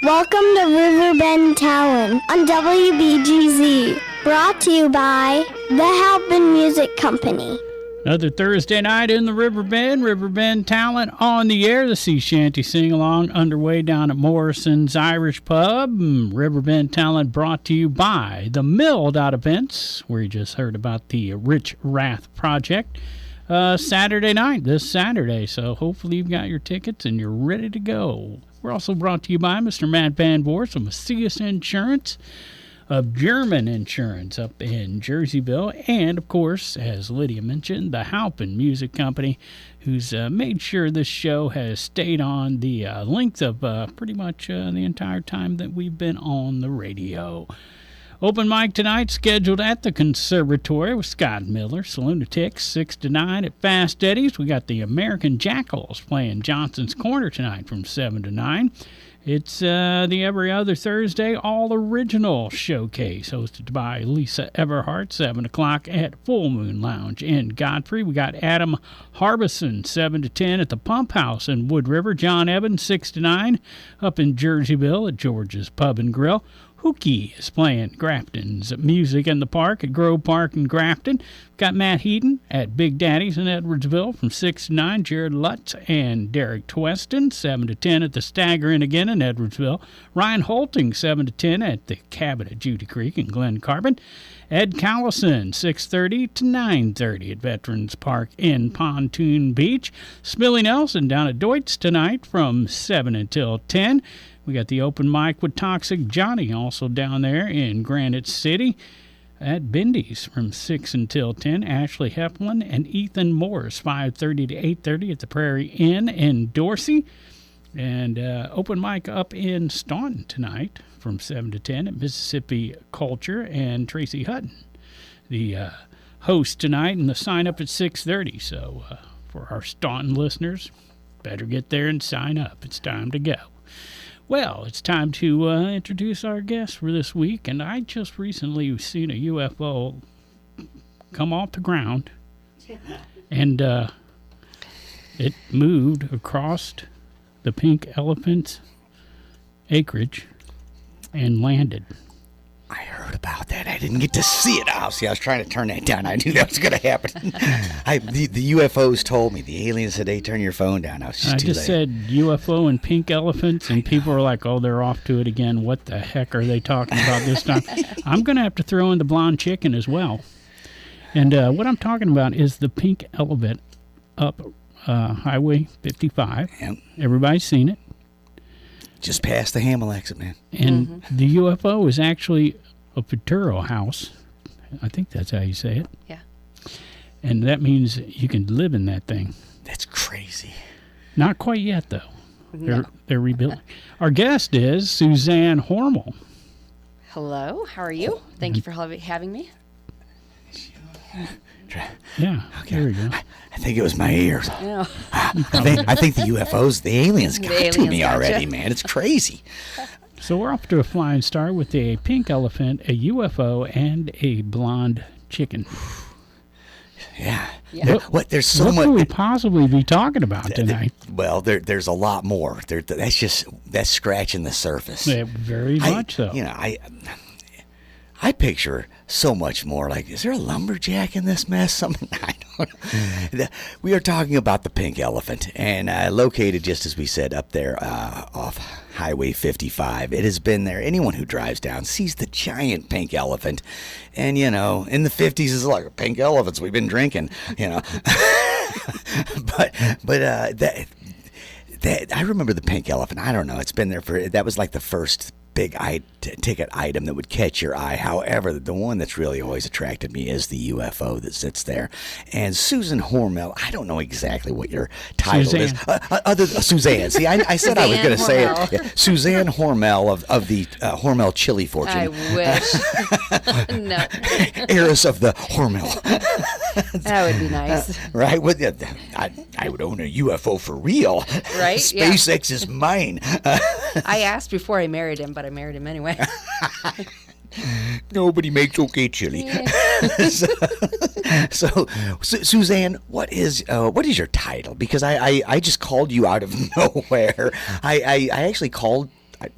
Welcome to Riverbend Talent on WBGZ. Brought to you by the Halpin Music Company. Another Thursday night in the Riverbend Talent on the air. The Sea Shanty Sing-Along underway down at Morrison's Irish Pub. Riverbend Talent brought to you by the Milled out events, where you just heard about the Rich Rath Project. Saturday night, this Saturday, so hopefully you've got your tickets and you're ready to go. We're also brought to you by Mr. Matt Van Voorhis of Macias Insurance, of German Insurance up in Jerseyville, and of course, as Lydia mentioned, the Halpin Music Company, who's made sure this show has stayed on the length of pretty much the entire time that we've been on the radio. Open mic tonight scheduled at the Conservatory with Scott Miller, Salunatics, 6 to 9 at Fast Eddie's. We got the American Jackals playing Johnson's Corner tonight from 7 to 9. It's the Every Other Thursday All Original Showcase, hosted by Lisa Everhart, 7 o'clock at Full Moon Lounge in Godfrey. We got Adam Harbison, 7 to 10 at the Pump House in Wood River. John Evans, 6 to 9 up in Jerseyville at George's Pub and Grill. Hookie is playing Grafton's Music in the Park at Grove Park in Grafton. Got Matt Heaton at Big Daddy's in Edwardsville from 6 to 9. Jared Lutz and Derek Tweston, 7 to 10 at the Stagger Inn again in Edwardsville. Ryan Holting, 7 to 10 at the Cabin at Judy Creek in Glen Carbon. Ed Callison, 6:30 to 9:30 at Veterans Park in Pontoon Beach. Smillie Nelson down at Deutz tonight from 7 until 10. We got the open mic with Toxic Johnny also down there in Granite City at Bindy's from 6 until 10. Ashley Heflin and Ethan Morris, 5:30 to 8:30 at the Prairie Inn in Dorsey. And open mic up in Staunton tonight from 7 to 10 at Mississippi Culture and Tracy Hutton, the host tonight, and the sign up at 6:30. So for our Staunton listeners, better get there and sign up. It's time to go. Well, it's time to introduce our guest for this week, and I just recently seen a UFO come off the ground, and it moved across the Pink Elephant's acreage and landed. I heard about that. I didn't get to see it. I was trying to turn that down. I knew that was going to happen. The UFOs told me. The aliens said, hey, turn your phone down. I just said UFO and pink elephants, and people were like, oh, they're off to it again. What the heck are they talking about this time? I'm going to have to throw in the blonde chicken as well. And what I'm talking about is the pink elephant up Highway 55. Yep. Everybody's seen it. Just past the Hamel exit, man. And the UFO is actually a Futuro house. I think that's how you say it. Yeah. And that means you can live in that thing. That's crazy. Not quite yet, though. No. They're rebuilding. Our guest is Suzann Hormel. Hello, how are you? Thank you for having me. Yeah, okay. There we go. I think it was my ears. Yeah. I think the UFOs, the aliens got to me already, man. It's crazy. So we're off to a flying start with a pink elephant, a UFO, and a blonde chicken. Yeah. What there's so what much. could we possibly be talking about tonight? Well, there's a lot more. That's scratching the surface. Yeah, very much so. I picture so much more. Like, is there a lumberjack in this mess? Something I don't know. We are talking about the pink elephant, and located just as we said up there off Highway 55. It has been there. Anyone who drives down sees the giant pink elephant, and in the 50s it's like pink elephants we've been drinking, but that I remember the pink elephant. I don't know. It's been there that was like the first big ticket item that would catch your eye. However, the one that's really always attracted me is the UFO that sits there. And Suzann Hormel, I don't know exactly what your title is. Other than Suzann. See, I said I was going to say it. Yeah. Suzann Hormel of the Hormel chili fortune. I wish. No. Heiress of the Hormel. That would be nice. Right? I would own a UFO for real. Right? SpaceX is mine. I asked before I married him, but I married him anyway. Nobody makes okay chili. So, Suzann, what is your title? Because I just called you out of nowhere. I actually called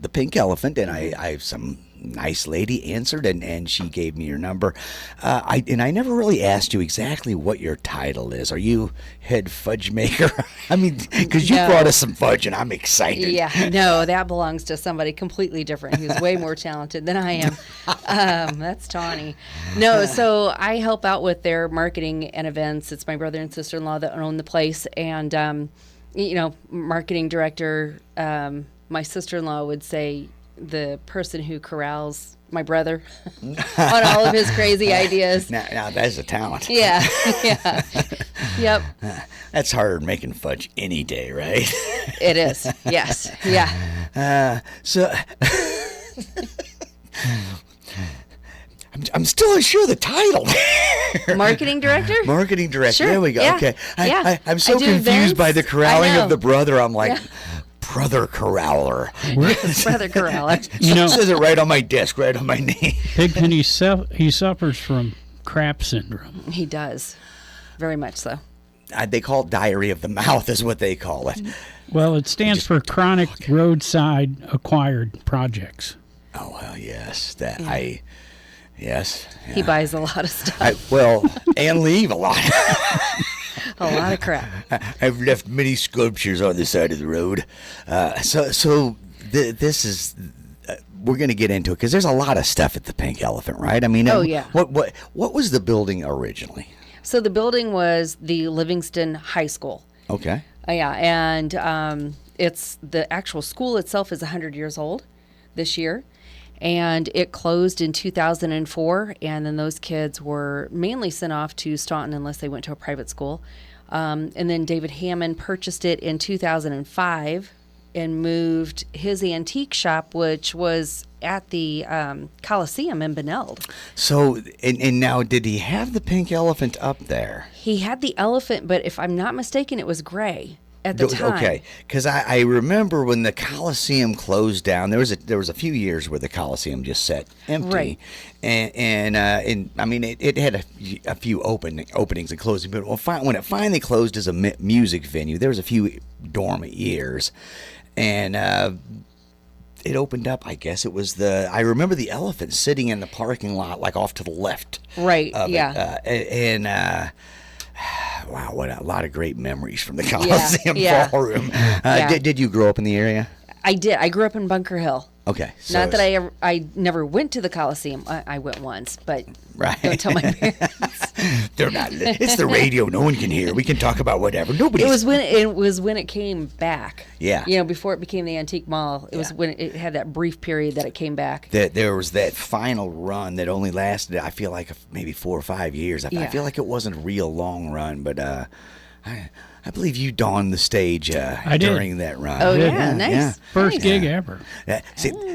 the Pink Elephant, and I some nice lady answered, and she gave me your number. I never really asked you exactly what your title is. Are you head fudge maker? I mean, because you brought us some fudge, and I'm excited. Yeah, no, that belongs to somebody completely different who's way more talented than I am. That's Tawny. No, so I help out with their marketing and events. It's my brother and sister-in-law that own the place, and marketing director. My sister-in-law would say the person who corrals my brother on all of his crazy ideas. Now that's a talent. Yeah. Yep. That's harder than making fudge any day, right? It is. Yes. Yeah. So I'm still unsure of the title. Marketing director? Marketing director. Sure. There we go. Yeah. Okay. Yeah. I'm so I do confused events. by the corralling I know. of the brother. I'm like, Yeah. Brother Corraller. Brother Corraller. It says it right on my desk, right on my name. Pigpen, he suffers from crap syndrome. He does. Very much so. They call it diarrhea of the mouth, is what they call it. Well, it stands for chronic roadside acquired projects. Oh well, yes. Yes. He buys a lot of stuff. And leave a lot. A lot of crap. I've left many sculptures on the side of the road. This is. We're going to get into it because there's a lot of stuff at the Pink Elephant, right? I mean, yeah. What was the building originally? So the building was the Livingston High School. Okay. Yeah, and it's the actual school itself is 100 years old this year, and it closed in 2004. And then those kids were mainly sent off to Staunton unless they went to a private school. And then David Hammond purchased it in 2005 and moved his antique shop, which was at the Coliseum in Beneld. So, and now, did he have the Pink Elephant up there? He had the elephant, but if I'm not mistaken, it was gray at the time. Okay, because I remember when the Coliseum closed down, there was a few years where the Coliseum just sat empty, Right. and I mean it had a few openings and closings, but when it finally closed as a music venue, there was a few dormant years, and it opened up. I guess it was I remember the elephant sitting in the parking lot, like off to the left. Right. Of Yeah. It. Wow, what a lot of great memories from the Coliseum yeah. Ballroom. Yeah. Did you grow up in the area? I did. I grew up in Bunker Hill. Okay. So Not that I never went to the Coliseum. I went once, but Right. don't tell my parents. They're not. It's the radio. No one can hear. We can talk about whatever. Nobody. It was when it came back. Yeah. Before it became the Antique Mall. It was when it had that brief period that it came back. There was that final run that only lasted, I feel like, maybe 4 or 5 years. I Yeah. feel like it wasn't a real long run, but I believe you donned the stage during that run. Oh Yeah, yeah, nice. First Nice. gig ever.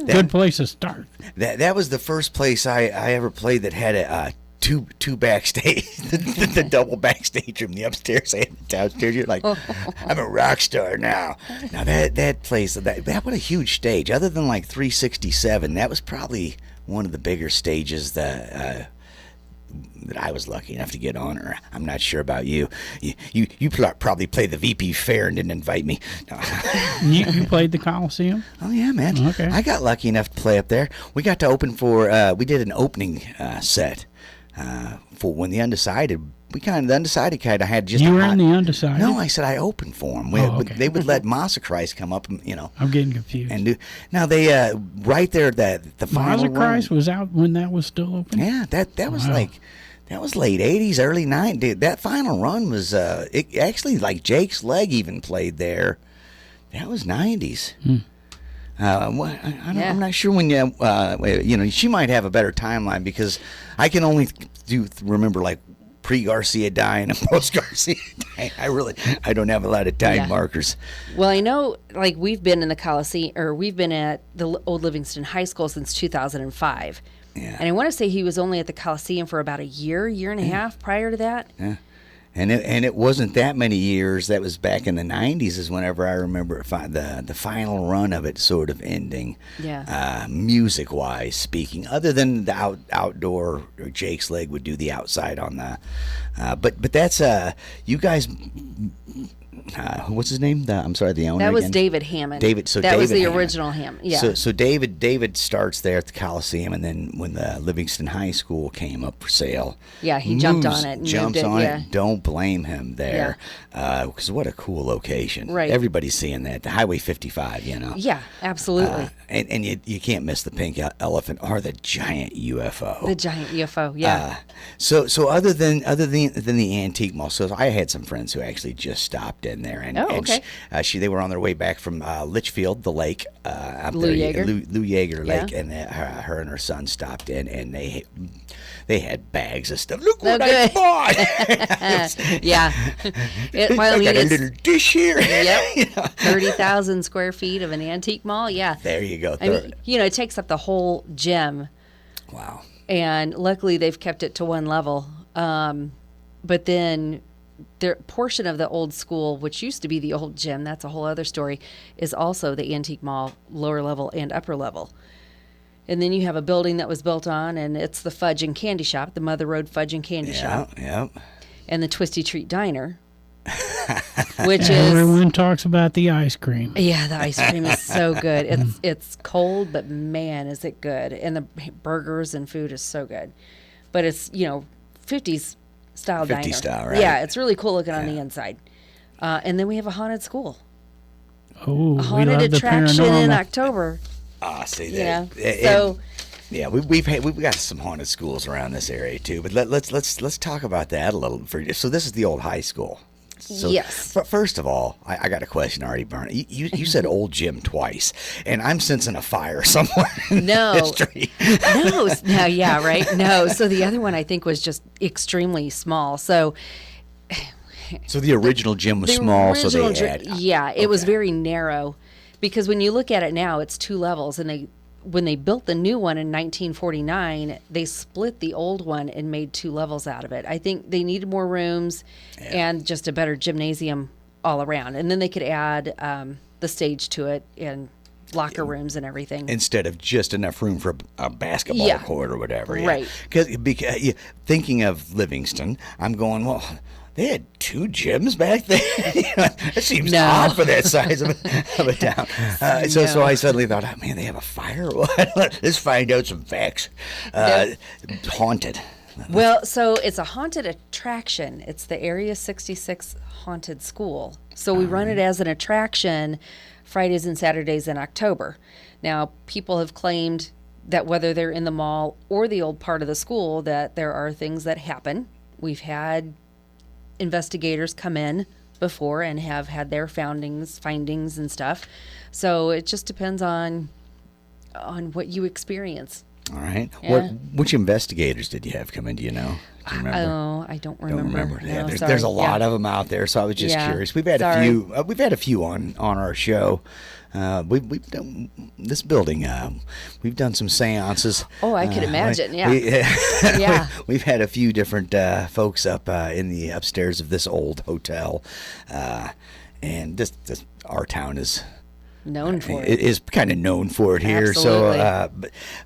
Good place to start. That was the first place I ever played that had a two backstage, the double backstage room, the upstairs and the downstairs. You're like, I'm a rock star now. Now that place, that what a huge stage. Other than like 367, that was probably one of the bigger stages that I was lucky enough to get on. Or I'm not sure about you. You probably played the VP Fair and didn't invite me. No. You played the Coliseum? Oh yeah, man. Okay. I got lucky enough to play up there. We got to open for. We did an opening set for when the Undecided. The Undecided kind of had just. You were in the Undecided? No, I said I opened for them. Okay. They would let Macias come up, and I'm getting confused. and do. Now they right there the final Macias run. was out when that was still open? Yeah, that was Wow. like. That was late 80s, early 90s. That final run was, it actually, like Jake's Leg even played there. That was 90s. I'm not sure when she might have a better timeline because I can only remember like pre-Garcia dying and post-Garcia dying. I don't have a lot of time Yeah. markers. Well, I know, like, we've been in the Coliseum, or we've been at the old Livingston High School since 2005. Yeah. And I want to say he was only at the Coliseum for about a year and a half prior to that. Yeah. And it wasn't that many years. That was back in the 90s is whenever I remember the final run of it sort of ending. Yeah. Music-wise speaking, other than the outdoor, Jake's Leg would do the outside on the. But that's you guys. what's his name? I'm sorry, the owner. That was again? David Hammond. David. So that David was the Hammond. original Hammond. Yeah. So David starts there at the Coliseum, and then when the Livingston High School came up for sale, yeah, he jumped on it. And jumps moved on yeah. it. Don't blame him there, because what a cool location. Right. Everybody's seeing that. The Highway 55, you know. Yeah, absolutely. And you can't miss the pink elephant or the giant UFO. The giant UFO. Yeah. So other than the antique mall, so I had some friends who actually just stopped in there, and, okay. they were on their way back from Litchfield, the lake, up Lou there, Yeager. Lou Yeager Yeah. Lake, and her and her son stopped in, and they had bags of stuff. Look Oh, what I good. bought! yeah. I got a little dish here. Yep. You know? 30,000 square feet of an antique mall. Yeah. There you go. I mean, it takes up the whole gym. Wow. And luckily they've kept it to one level. But then their portion of the old school, which used to be the old gym, that's a whole other story, is also the antique mall, lower level and upper level. And then you have a building that was built on, and it's the Fudge and Candy Shop, the Mother Road Fudge and Candy Shop. Yeah. And the Twisty Treat Diner, which is... Everyone talks about the ice cream. Yeah, the ice cream is so good. It's cold, but man, is it good. And the burgers and food is so good. But it's, 50s style diner. 50s style, right? Yeah, it's really cool looking on the inside. And then we have a haunted school. Oh, A haunted we love attraction the in paranormal. October. See Yeah. that. So Yeah, we've got some haunted schools around this area too. But let's talk about that a little. So this is the old high school. So yes. First of all, I got a question already, Burnett. You said old gym twice, and I'm sensing a fire somewhere in history. No, yeah, right. No, so the other one I think was just extremely small. So the original gym was the small, so original they had. yeah, it was very narrow, because when you look at it now, it's 2 levels, and when they built the new one in 1949, they split the old one and made 2 levels out of it. I think they needed more rooms and just a better gymnasium all around, and then they could add the stage to it and locker rooms and everything. Instead of just enough room for a basketball court or whatever. Yeah. Right. Because thinking of Livingston, I'm going, well, they had 2 gyms back then. That seems odd for that size of a town. So I suddenly thought, oh, man, they have a fire? Let's find out some facts. Haunted. Well, so it's a haunted attraction. It's the Area 66 Haunted School. So we run it as an attraction Fridays and Saturdays in October. Now, people have claimed that whether they're in the mall or the old part of the school, that there are things that happen. We've had investigators come in before and have had their findings and stuff. So it just depends on what you experience. All right. Yeah. Which investigators did you have come in? Do you know? Do you remember? Oh, I don't remember. Yeah, No, there's a sorry. lot of them out there, so I was just curious. We've had a few. We've had a few on our show. We've done this building. We've done some seances. Oh, I could imagine. Yeah. Yeah. We've had a few different folks up in the upstairs of this old hotel, and this our town is known for it is kind of known for it here. Absolutely. So,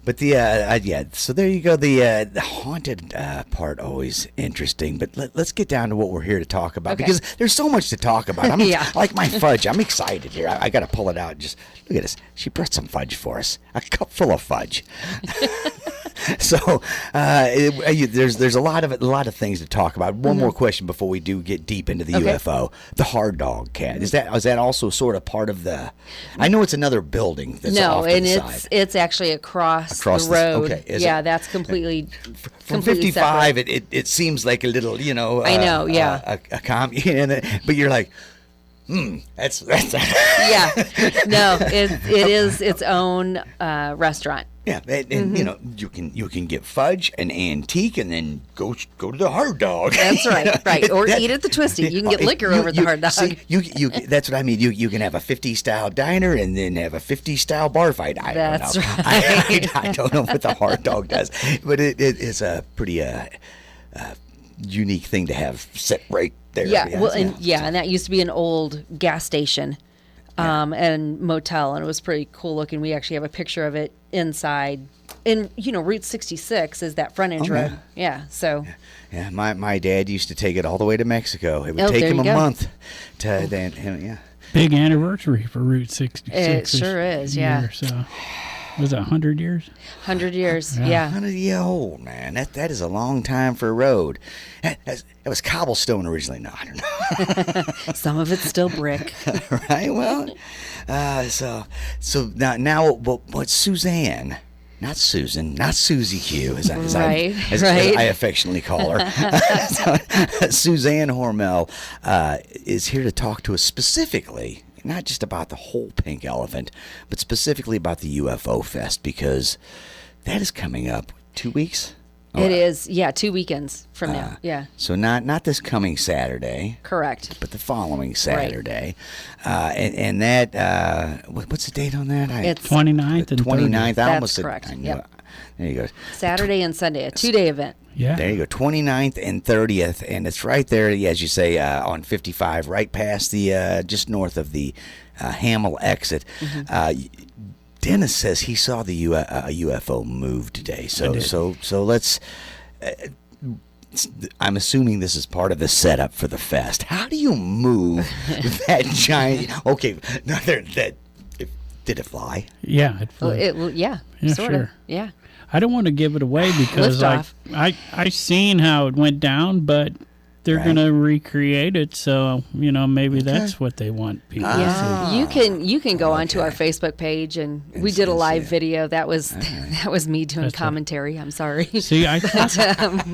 but the So there you go. The haunted part always interesting. But let's get down to what we're here to talk about, because there's so much to talk about. I'm like my fudge. I'm excited here. I got to pull it out. Just look at this. She brought some fudge for us. A cup full of fudge. So there's a lot of things to talk about. One more question before we do get deep into the UFO. The hard dog cat, is that also sort of part of the? I know it's another building that's off to the side. It's actually across the road. That's completely from completely 55. separate. It seems like a little, I know, yeah. But you're like, that's Yeah, no, it is its own restaurant. Yeah, and you can get fudge, an antique, and then go to the hard dog. That's right, right. Or eat at the Twisty. You can get liquor over at the hard dog. See, that's what I mean. You can have a 50s style diner and then have a 50s style bar fight. That's don't know. right. I don't know what the hard dog does, but it is a pretty unique thing to have set right there. Yeah, and that used to be an old gas station. and motel, and it was pretty cool looking. We actually have a picture of it inside. And, Route 66 is that frontage road. Yeah, so. Yeah, my dad used to take it all the way to Mexico. It would take there him you a go. month to then, yeah. Big anniversary for Route 66. It sure is, yeah. Year, so. Was it 100 years? 100 years, yeah. 100-year old, man. That is a long time for a road. That was cobblestone originally. No, I don't know. Some of it's still brick. Right? Well, so now, but Suzanne, not Susan, not Susie Q, as Right. I affectionately call her. Suzann Hormel is here to talk to us specifically, not just about the whole pink elephant, but specifically about the UFO Fest, because that is coming up 2 weeks. It is, 2 weekends from now. Yeah, So not this coming Saturday, correct. but the following Saturday. And that, what's the date on that? It's 29th and 29th. 30th. I almost said, correct. I knew Yep. it. There you go. Saturday and Sunday, a 2-day event. Yeah. There you go. 29th and 30th. And it's right there, as you say, on 55, right past the, just north of the Hamel exit. Dennis says he saw the UFO move today. So let's. I'm assuming this is part of the setup for the fest. How do you move that giant? Okay, did it fly? Yeah. It flew. Yeah, Yeah, sort sure. of. Yeah. I don't want to give it away because Liftoff. I seen how it went down, but they're Right. going to recreate it. So, maybe that's what they want people to Yeah, you can go onto our Okay. Facebook page, and we And did a see live it. video. That was me doing That's commentary. I'm sorry. see. See, I thought, I thought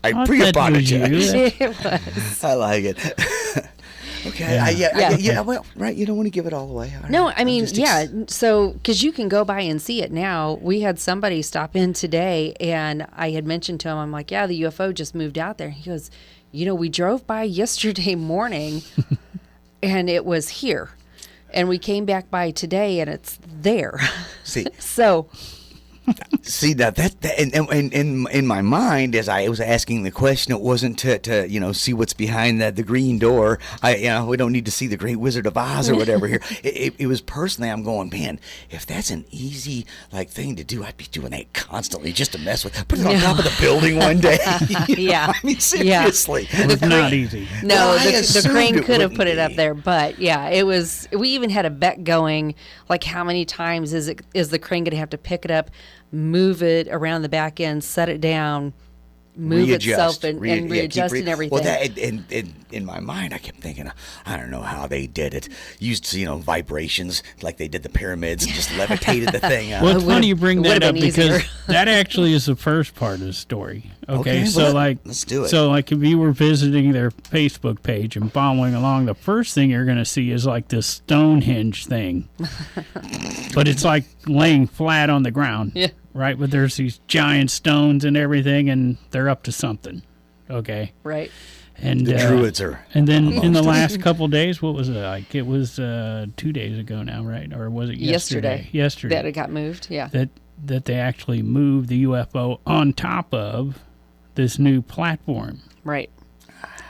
that was pre-apologize. you. It was. I like it. Okay. Yeah. Well, right. You don't want to give it all away. All No, right. I I'm mean, just so because you can go by and see it now. We had somebody stop in today, and I had mentioned to him, I'm like, yeah, the UFO just moved out there. He goes, we drove by yesterday morning, and it was here, and we came back by today, and it's there. See, So See that and in my mind, as I was asking the question, it wasn't to see what's behind the green door. We don't need to see the Great Wizard of Oz or whatever here. It was personally, I'm going, man, if that's an easy thing to do, I'd be doing that constantly just to mess with. Put it on top of the building one day. Yeah. I mean, seriously. It's not easy. No, Well, I the assumed crane it could have wouldn't put it up be. there, but yeah, it was. We even had a bet going, like how many times is the crane going to have to pick it up, move it around the back end, set it down, move itself, and readjust and everything. Well, that in my mind, I kept thinking, I don't know how they did it. Used vibrations like they did the pyramids, and just levitated the thing up. Well, it's funny you bring it that would've up been easier. because that actually is the first part of the story. Okay, well, so let's do it. So if you were visiting their Facebook page and following along, the first thing you're going to see is this Stonehenge thing, but it's laying flat on the ground. Yeah. Right, but there's these giant stones and everything, and they're up to something. Okay. Right. And The Druids are. And then in the last couple of days, what was it like? It was 2 days ago now, right? Or was it yesterday? Yesterday. That it got moved. Yeah. That they actually moved the UFO on top of this new platform. Right.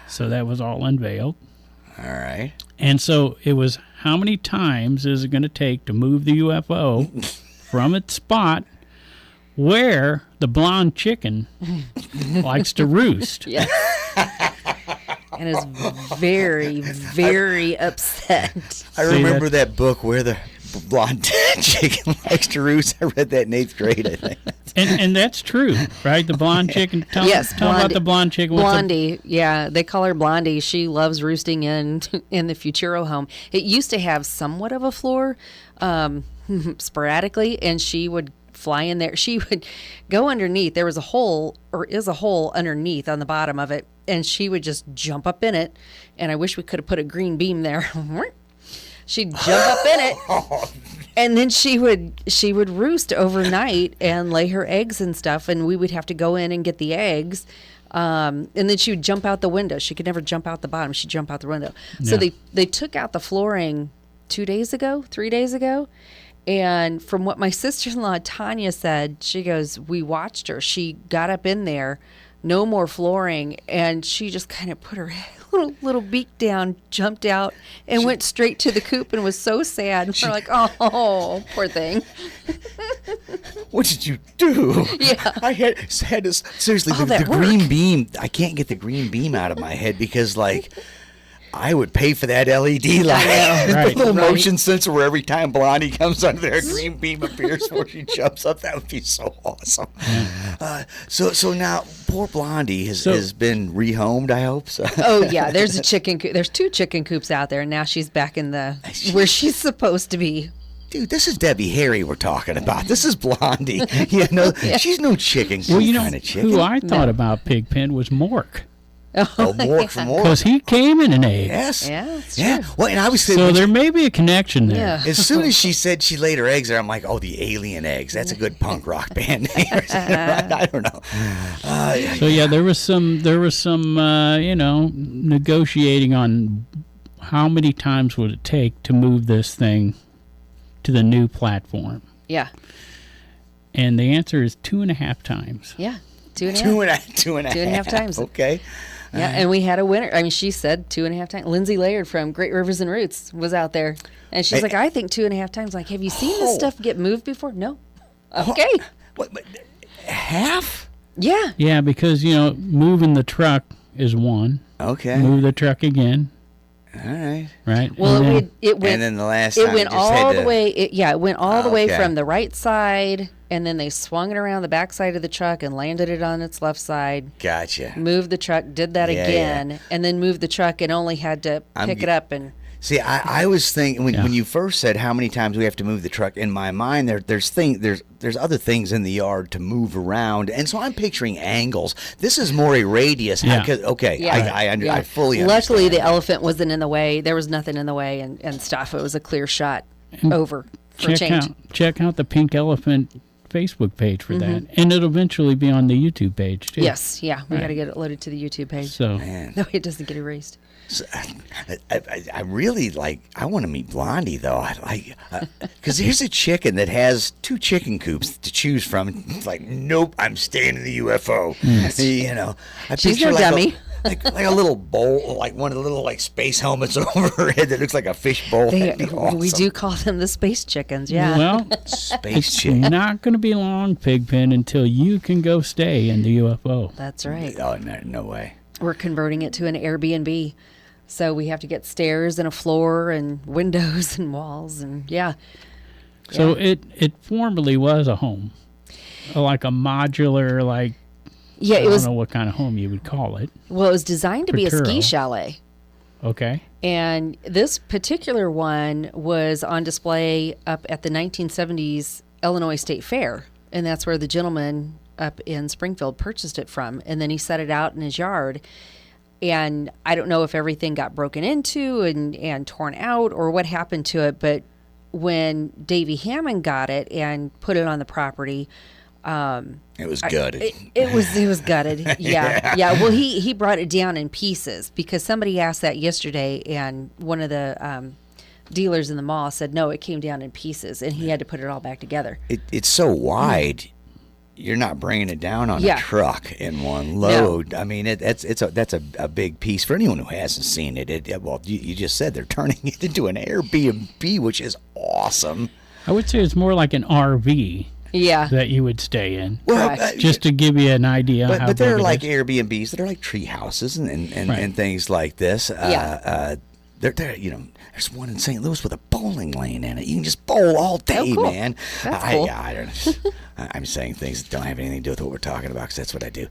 So that was all unveiled. All right. And so it was, how many times is it going to take to move the UFO from its spot where the blonde chicken likes to roost? Yeah. And is very, very upset. I remember that book where the blonde chicken likes to roost. I read that in 8th grade, I think. And that's true, right? The blonde chicken. Tell me about the blonde chicken. Blondie, yeah, they call her Blondie. She loves roosting in the Futuro home. It used to have somewhat of a floor, sporadically, and she would fly in there. She would go underneath. There was a hole, or is a hole underneath on the bottom of it, and she would just jump up in it. And I wish we could have put a green beam there. She'd jump up in it, and then she would roost overnight and lay her eggs and stuff, and we would have to go in and get the eggs. And then she would jump out the window. She could never jump out the bottom. She'd jump out the window. So they took out the flooring 3 days ago. And from what my sister-in-law, Tonya, said, she goes, we watched her. She got up in there no more flooring. And she just kind of put her little beak down, jumped out, and went straight to the coop and was so sad. And we're like, oh, poor thing. What did you do? Yeah. I had to, seriously, All the that green work. beam, I can't get the green beam out of my head because, like, I would pay for that LED light. know. Right. The little Right. motion sensor where every time Blondie comes under there, a green beam appears before she jumps up. That would be so awesome. So now, poor Blondie has been rehomed, I hope. So. Oh yeah, there's a chicken coop. There's 2 chicken coops out there, and now she's back in where she's supposed to be. Dude, this is Debbie Harry we're talking about. This is Blondie. She's no chicken Well, you know kind of chicken. who I thought about Pigpen was Mork, Oh, Mork from Mork. because he came in an egg. Yes. Yeah, that's Yeah. true. Well, and I was saying, So there may be a connection there. Yeah. as soon as she said she laid her eggs there, I'm like, oh, the alien eggs. That's a good punk rock band name. Or something, right? I don't know. So yeah, there was some negotiating on how many times would it take to move this thing to the new platform, Yeah, and the answer is 2.5 times. yeah. 2.5. Two and a 2.5 half times. Okay. Yeah, and we had a winner. I mean, she said 2.5 times. Lindsay Laird from Great Rivers and Roots was out there, and she's Hey. like, I think 2.5 times. Like, have you seen this Oh. stuff get moved before? No. Okay. What, but half? Yeah. Yeah, because moving the truck is one. Okay. Move the truck again, All right. right? Well, And then- it went. And then the last It time went you just had all to, the way. It went all the way Okay. from the right side, and then they swung it around the back side of the truck and landed it on its left side. Gotcha. Moved the truck, did that Yeah, again, yeah. and then moved the truck and only had to pick it up and. See, I was thinking when, Yeah. when you first said how many times we have to move the truck. In my mind, there's other things in the yard to move around, and so I'm picturing angles. This is more a radius. Yeah. Okay, Yeah. I fully Luckily, understand. the elephant wasn't in the way. There was nothing in the way and stuff. It was a clear shot over for change. check out the Pink Elephant Facebook page for that, and it'll eventually be on the YouTube page too. Yes, yeah, we Right. got to get it loaded to the YouTube page. So Man. No, it doesn't get erased. So, I really like. I want to meet Blondie though. Because here's a chicken that has 2 chicken coops to choose from. It's like, nope, I'm staying in the UFO. I She's picture no like dummy. like a little bowl, like one of the little like space helmets over her head that looks like a fish bowl. That'd be awesome. We do call them the space chickens. Yeah. well, Space it's chicken. not going to be long, Pigpen, until you can go stay in the UFO. That's right. Oh no way. We're converting it to an Airbnb. So we have to get stairs and a floor and windows and walls and yeah. So it formerly was a home, like a modular, like Yeah, I it don't was know what kind of home you would call it. well, it was designed to be a ski Perturo. chalet. Okay. And this particular one was on display up at the 1970s Illinois State Fair. And that's where the gentleman up in Springfield purchased it from. And then he set it out in his yard. And I don't know if everything got broken into and torn out or what happened to it. But when Davy Hammond got it and put it on the property, It was gutted. it was gutted. Yeah. Well, he brought it down in pieces because somebody asked that yesterday, and one of the dealers in the mall said no, it came down in pieces, and he had to put it all back together. It's so wide. You're not bringing it down on Yeah. a truck in one load. I mean, that's a big piece for anyone who hasn't seen it. Well, you just said they're turning it into an Airbnb, which is awesome. I would say it's more like an RV Yeah. that you would stay in. Well, Correct. Just to give you an idea how but there big are it like is. Airbnbs that are like tree houses and Right. things like this. Yeah. There, there's one in St. Louis with a bowling lane in it. You can just bowl all day, cool. man. That's cool. I don't. I'm saying things that don't have anything to do with what we're talking about because that's what I do.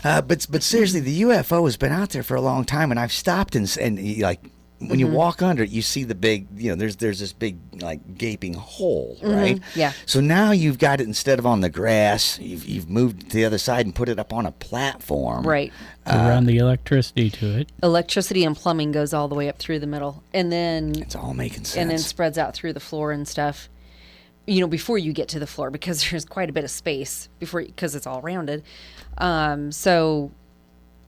But seriously, the UFO has been out there for a long time, and I've stopped and like. When you walk under it, you see the big, there's this big, like, gaping hole, right? Yeah. So now you've got it instead of on the grass, you've moved to the other side and put it up on a platform. Right. to run the electricity to it. Electricity and plumbing goes all the way up through the middle, and then It's all making sense. and then spreads out through the floor and stuff. Before you get to the floor, because there's quite a bit of space because it's all rounded. So,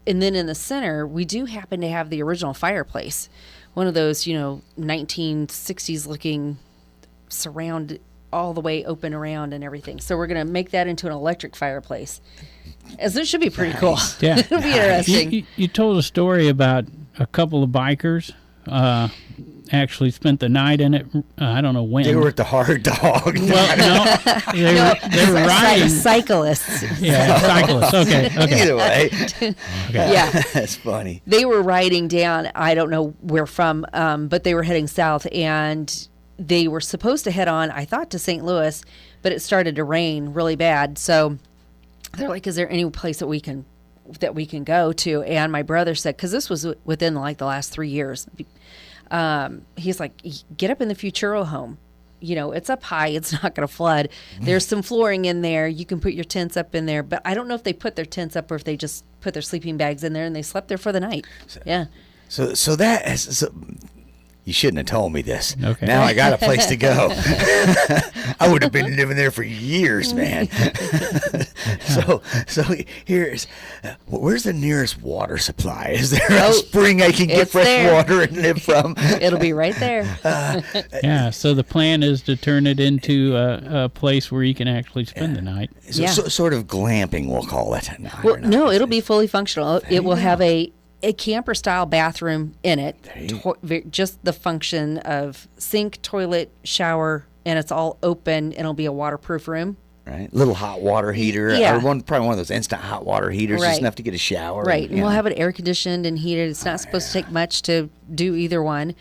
and then in the center, we do happen to have the original fireplace, one of those 1960s looking surround all the way open around and everything. So we're going to make that into an electric fireplace. As it should be pretty cool. Yeah. It'll be interesting. You told a story about a couple of bikers actually spent the night in it. I don't know when. They were at the Hard Dog. Well, no, they were riding. Cyclists. Yeah, cyclists. Okay. Either way. Okay. Yeah. That's funny. They were riding down, I don't know where from, but they were heading south, and they were supposed to head on, I thought, to St. Louis, but it started to rain really bad. So they're like, is there any place that we can go to? And my brother said, because this was within like the last 3 years, he's like, get up in the Futuro home. You know, it's up high. It's not going to flood. There's some flooring in there. You can put your tents up in there. But I don't know if they put their tents up or if they just put their sleeping bags in there and they slept there for the night. Yeah. So you shouldn't have told me this. Okay. Now I got a place to go. I would have been living there for years, man. So here's where's the nearest water supply? Is there a spring I can get fresh water and live from? It'll be right there. Yeah. So the plan is to turn it into a place where you can actually spend the night. So, Yeah. sort of glamping, we'll call it. No, it'll be fully functional. It will have a camper style bathroom in it. Just the function of sink, toilet, shower, and it's all open, and it'll be a waterproof room. Right, little hot water heater. Yeah. Or probably one of those instant hot water heaters, just enough to get a shower. Right, and we'll have it air conditioned and heated. It's not supposed to take much to do either one.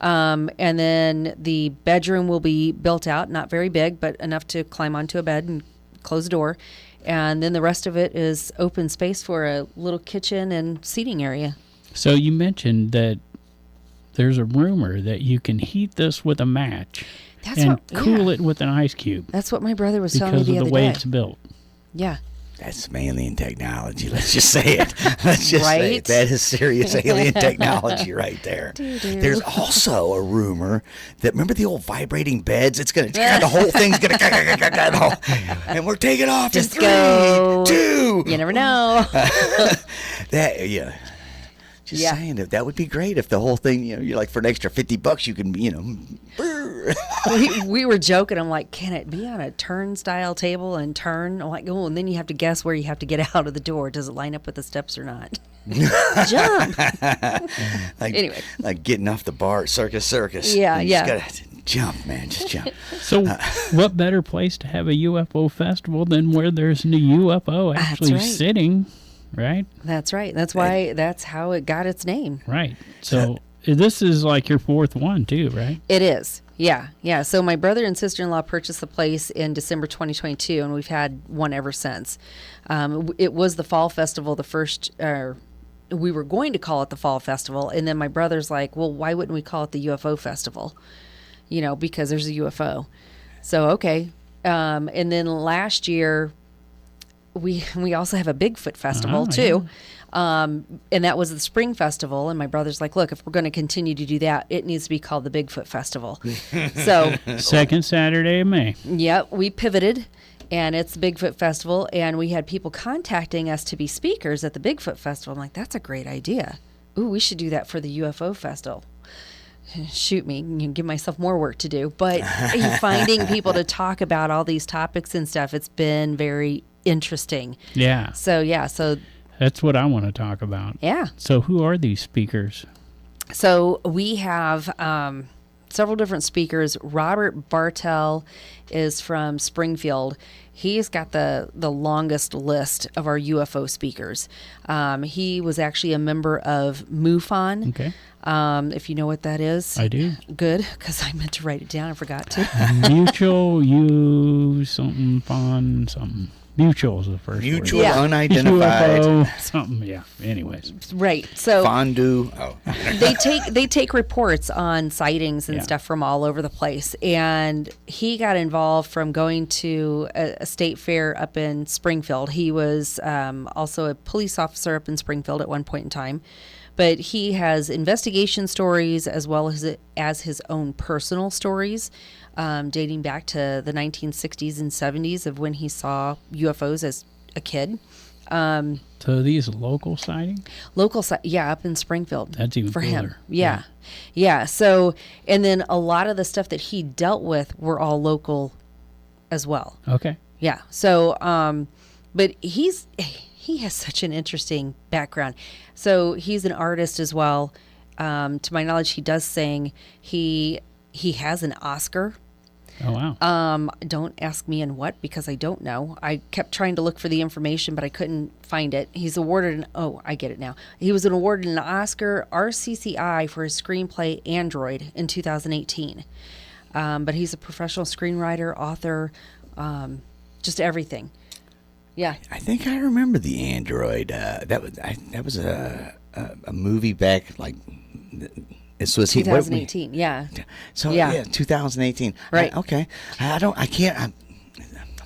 And then the bedroom will be built out, not very big, but enough to climb onto a bed and close the door. And then the rest of it is open space for a little kitchen and seating area. So you mentioned that there's a rumor that you can heat this with a match cool it with an ice cube. That's what my brother was telling me because the of other the way day. it's built. Yeah. That's alien technology. Let's just say it. Let's just say Right? it. That is serious alien technology right there. There's also a rumor that, remember the old vibrating beds? It's going to, the whole thing's going to, and we're taking off Just in 3, go. 2. You never know. Just saying that would be great if the whole thing, you're like, for an extra $50, you can, we were joking. I'm like, can it be on a turnstile table and turn? I'm like, oh, and then you have to guess where you have to get out of the door. Does it line up with the steps or not? Jump. Anyway. Like getting off the bar at Circus. Yeah, You yeah. just gotta jump, man. Just jump. So what better place to have a UFO festival than where there's a UFO actually right. sitting, right? That's right. That's how it got its name. Right. So this is like your fourth one too, right? It is. Yeah. Yeah. So my brother and sister-in-law purchased the place in December 2022, and we've had one ever since. It was the fall festival, the first, we were going to call it the fall festival. And then my brother's like, well, why wouldn't we call it the UFO festival? Because there's a UFO. So, okay. And then last year, we also have a Bigfoot festival too. Yeah. And that was the spring festival. And my brother's like, look, if we're going to continue to do that, it needs to be called the Bigfoot Festival. So second Saturday of May. Yep. We pivoted, and it's the Bigfoot Festival. And we had people contacting us to be speakers at the Bigfoot Festival. I'm like, that's a great idea. Ooh, we should do that for the UFO Festival. Shoot me, give myself more work to do. But finding people to talk about all these topics and stuff, it's been very interesting. Yeah. So that's what I want to talk about. Yeah. So who are these speakers? So we have several different speakers. Robert Bartel is from Springfield. He's got the longest list of our UFO speakers. He was actually a member of MUFON. Okay. If you know what that is. I do. Good, because I meant to write it down. I forgot to. Mutual, something, fun, something. Mutual is the first Mutual word. unidentified. UFO, something, yeah. Anyways. Right. So Fondue. Oh. they take reports on sightings and stuff from all over the place. And he got involved from going to a state fair up in Springfield. He was also a police officer up in Springfield at one point in time. But he has investigation stories as well as his own personal stories, dating back to the 1960s and 70s of when he saw UFOs as a kid. So these local sightings? Up in Springfield. That's even for cooler. him. Yeah. So, and then a lot of the stuff that he dealt with were all local as well. Okay. Yeah. So, but he has such an interesting background. So he's an artist as well. To my knowledge, he does sing. He has an Oscar. Oh, wow. Don't ask me in what, because I don't know. I kept trying to look for the information, but I couldn't find it. He's awarded I get it now. He was awarded an Oscar RCCI for his screenplay Android in 2018. But he's a professional screenwriter, author, just everything. Yeah. I think I remember the Android. That was a movie back like. So was 2018, yeah. So Yeah. 2018. Right. Okay. I can't. I'm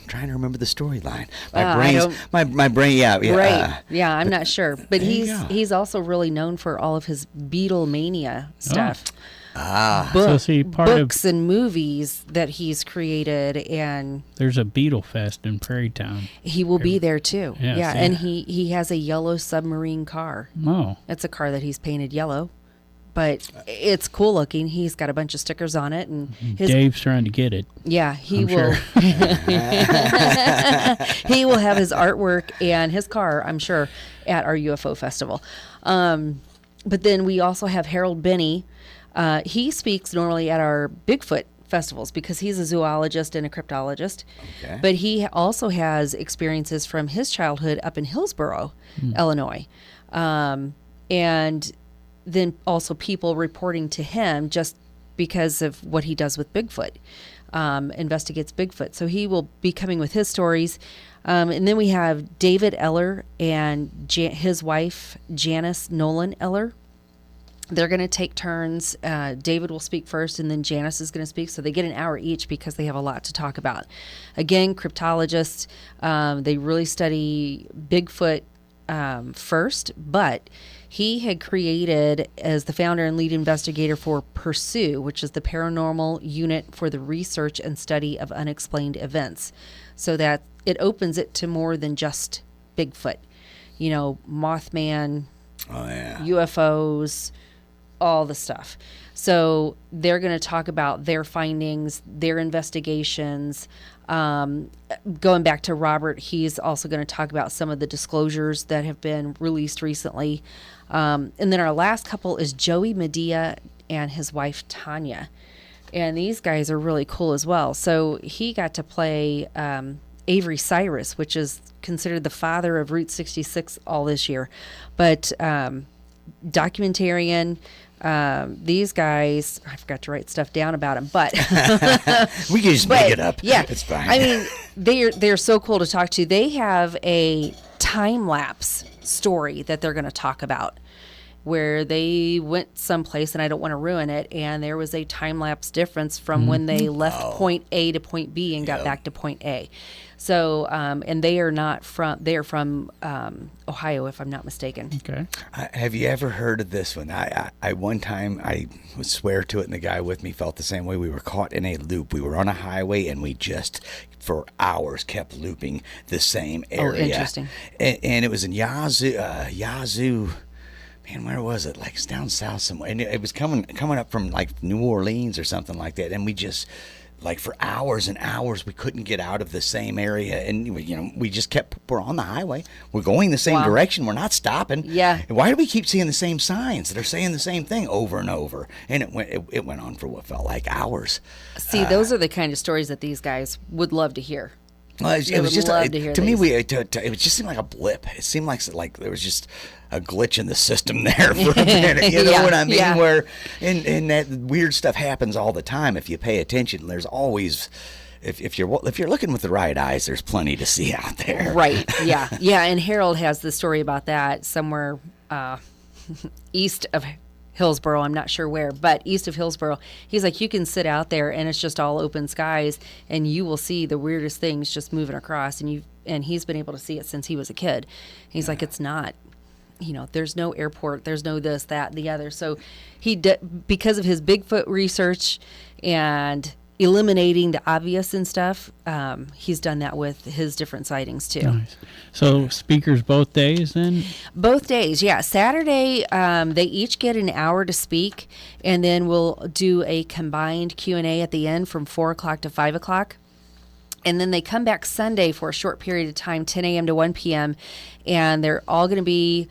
trying to remember the storyline. I My brain. Yeah. Right. Yeah, I'm not sure. But There you go. he's also really known for all of his Beatlemania stuff. So is he part of- books and movies that he's created, and There's a Beetle Fest in Prairie Town. he will be there too. Yes. Yeah, Yeah. and he has a yellow submarine car. Oh. It's a car that he's painted yellow, but it's cool looking. He's got a bunch of stickers on it, and his Dave's trying to get it. yeah, he I'm will. sure. He will have his artwork and his car, I'm sure, at our UFO festival. But then we also have Harold Binney. He speaks normally at our Bigfoot festivals because he's a zoologist and a cryptologist. Okay. But he also has experiences from his childhood up in Hillsboro, Illinois. And then also people reporting to him just because of what he does with Bigfoot, investigates Bigfoot. So he will be coming with his stories. And then we have David Eller and his wife, Janice Eller. They're going to take turns. David will speak first, and then Janice is going to speak. So they get an hour each because they have a lot to talk about. Again, cryptologists, they really study Bigfoot first, but he had created, as the founder and lead investigator for Pursue, which is the paranormal unit for the research and study of unexplained events, so that it opens it to more than just Bigfoot. You know, Mothman, UFOs, all the stuff. So they're going to talk about their findings, their investigations. Going back to Robert, he's also going to talk about some of the disclosures that have been released recently. And then our last couple is Joey Medea and his wife Tonya. And these guys are really cool as well. So he got to play Avery Cyrus, which is considered the father of Route 66 all this year. But documentarian, these guys, I forgot to write stuff down about them, but We can just make it up. Yeah, It's fine. I mean, they're so cool to talk to. They have a time lapse story that they're going to talk about, where they went someplace, and I don't want to ruin it, and there was a time lapse difference from when they left point A to point B and got back to point A. So, and they are from Ohio, if I'm not mistaken. Okay. Have you ever heard of this one? I one time, I would swear to it, and the guy with me felt the same way. We were caught in a loop. We were on a highway, and we just, for hours, kept looping the same area. Oh, interesting. And it was in Yazoo. Man, where was it? Like, it's down south somewhere. And it was coming up from, like, New Orleans or something like that. And we just, like, for hours and hours, we couldn't get out of the same area. And, we just we're on the highway. We're going the same direction. We're not stopping. Yeah. And why do we keep seeing the same signs? They're saying the same thing over and over. And it went on for what felt like hours. See, those are the kind of stories that these guys would love to hear. Well, it was just love to hear to me. these. It just seemed like a blip. It seemed like there was just a glitch in the system there for a minute. You know Yeah, what I mean? yeah. Where and that weird stuff happens all the time if you pay attention. There's always if you're looking with the right eyes, there's plenty to see out there. Right. Yeah. Yeah. And Harold has the story about that somewhere east of Hillsboro. I'm not sure where, but east of Hillsboro. He's like, you can sit out there and it's just all open skies, and you will see the weirdest things just moving across. And he's been able to see it since he was a kid. He's like, it's not, there's no airport, there's no this, that, the other. So because of his Bigfoot research and eliminating the obvious and stuff, he's done that with his different sightings too. Nice. So speakers both days then? Both days, yeah. Saturday, they each get an hour to speak, and then we'll do a combined Q&A at the end from 4 o'clock to 5 o'clock. And then they come back Sunday for a short period of time, 10 a.m. to 1 p.m., and they're all going to be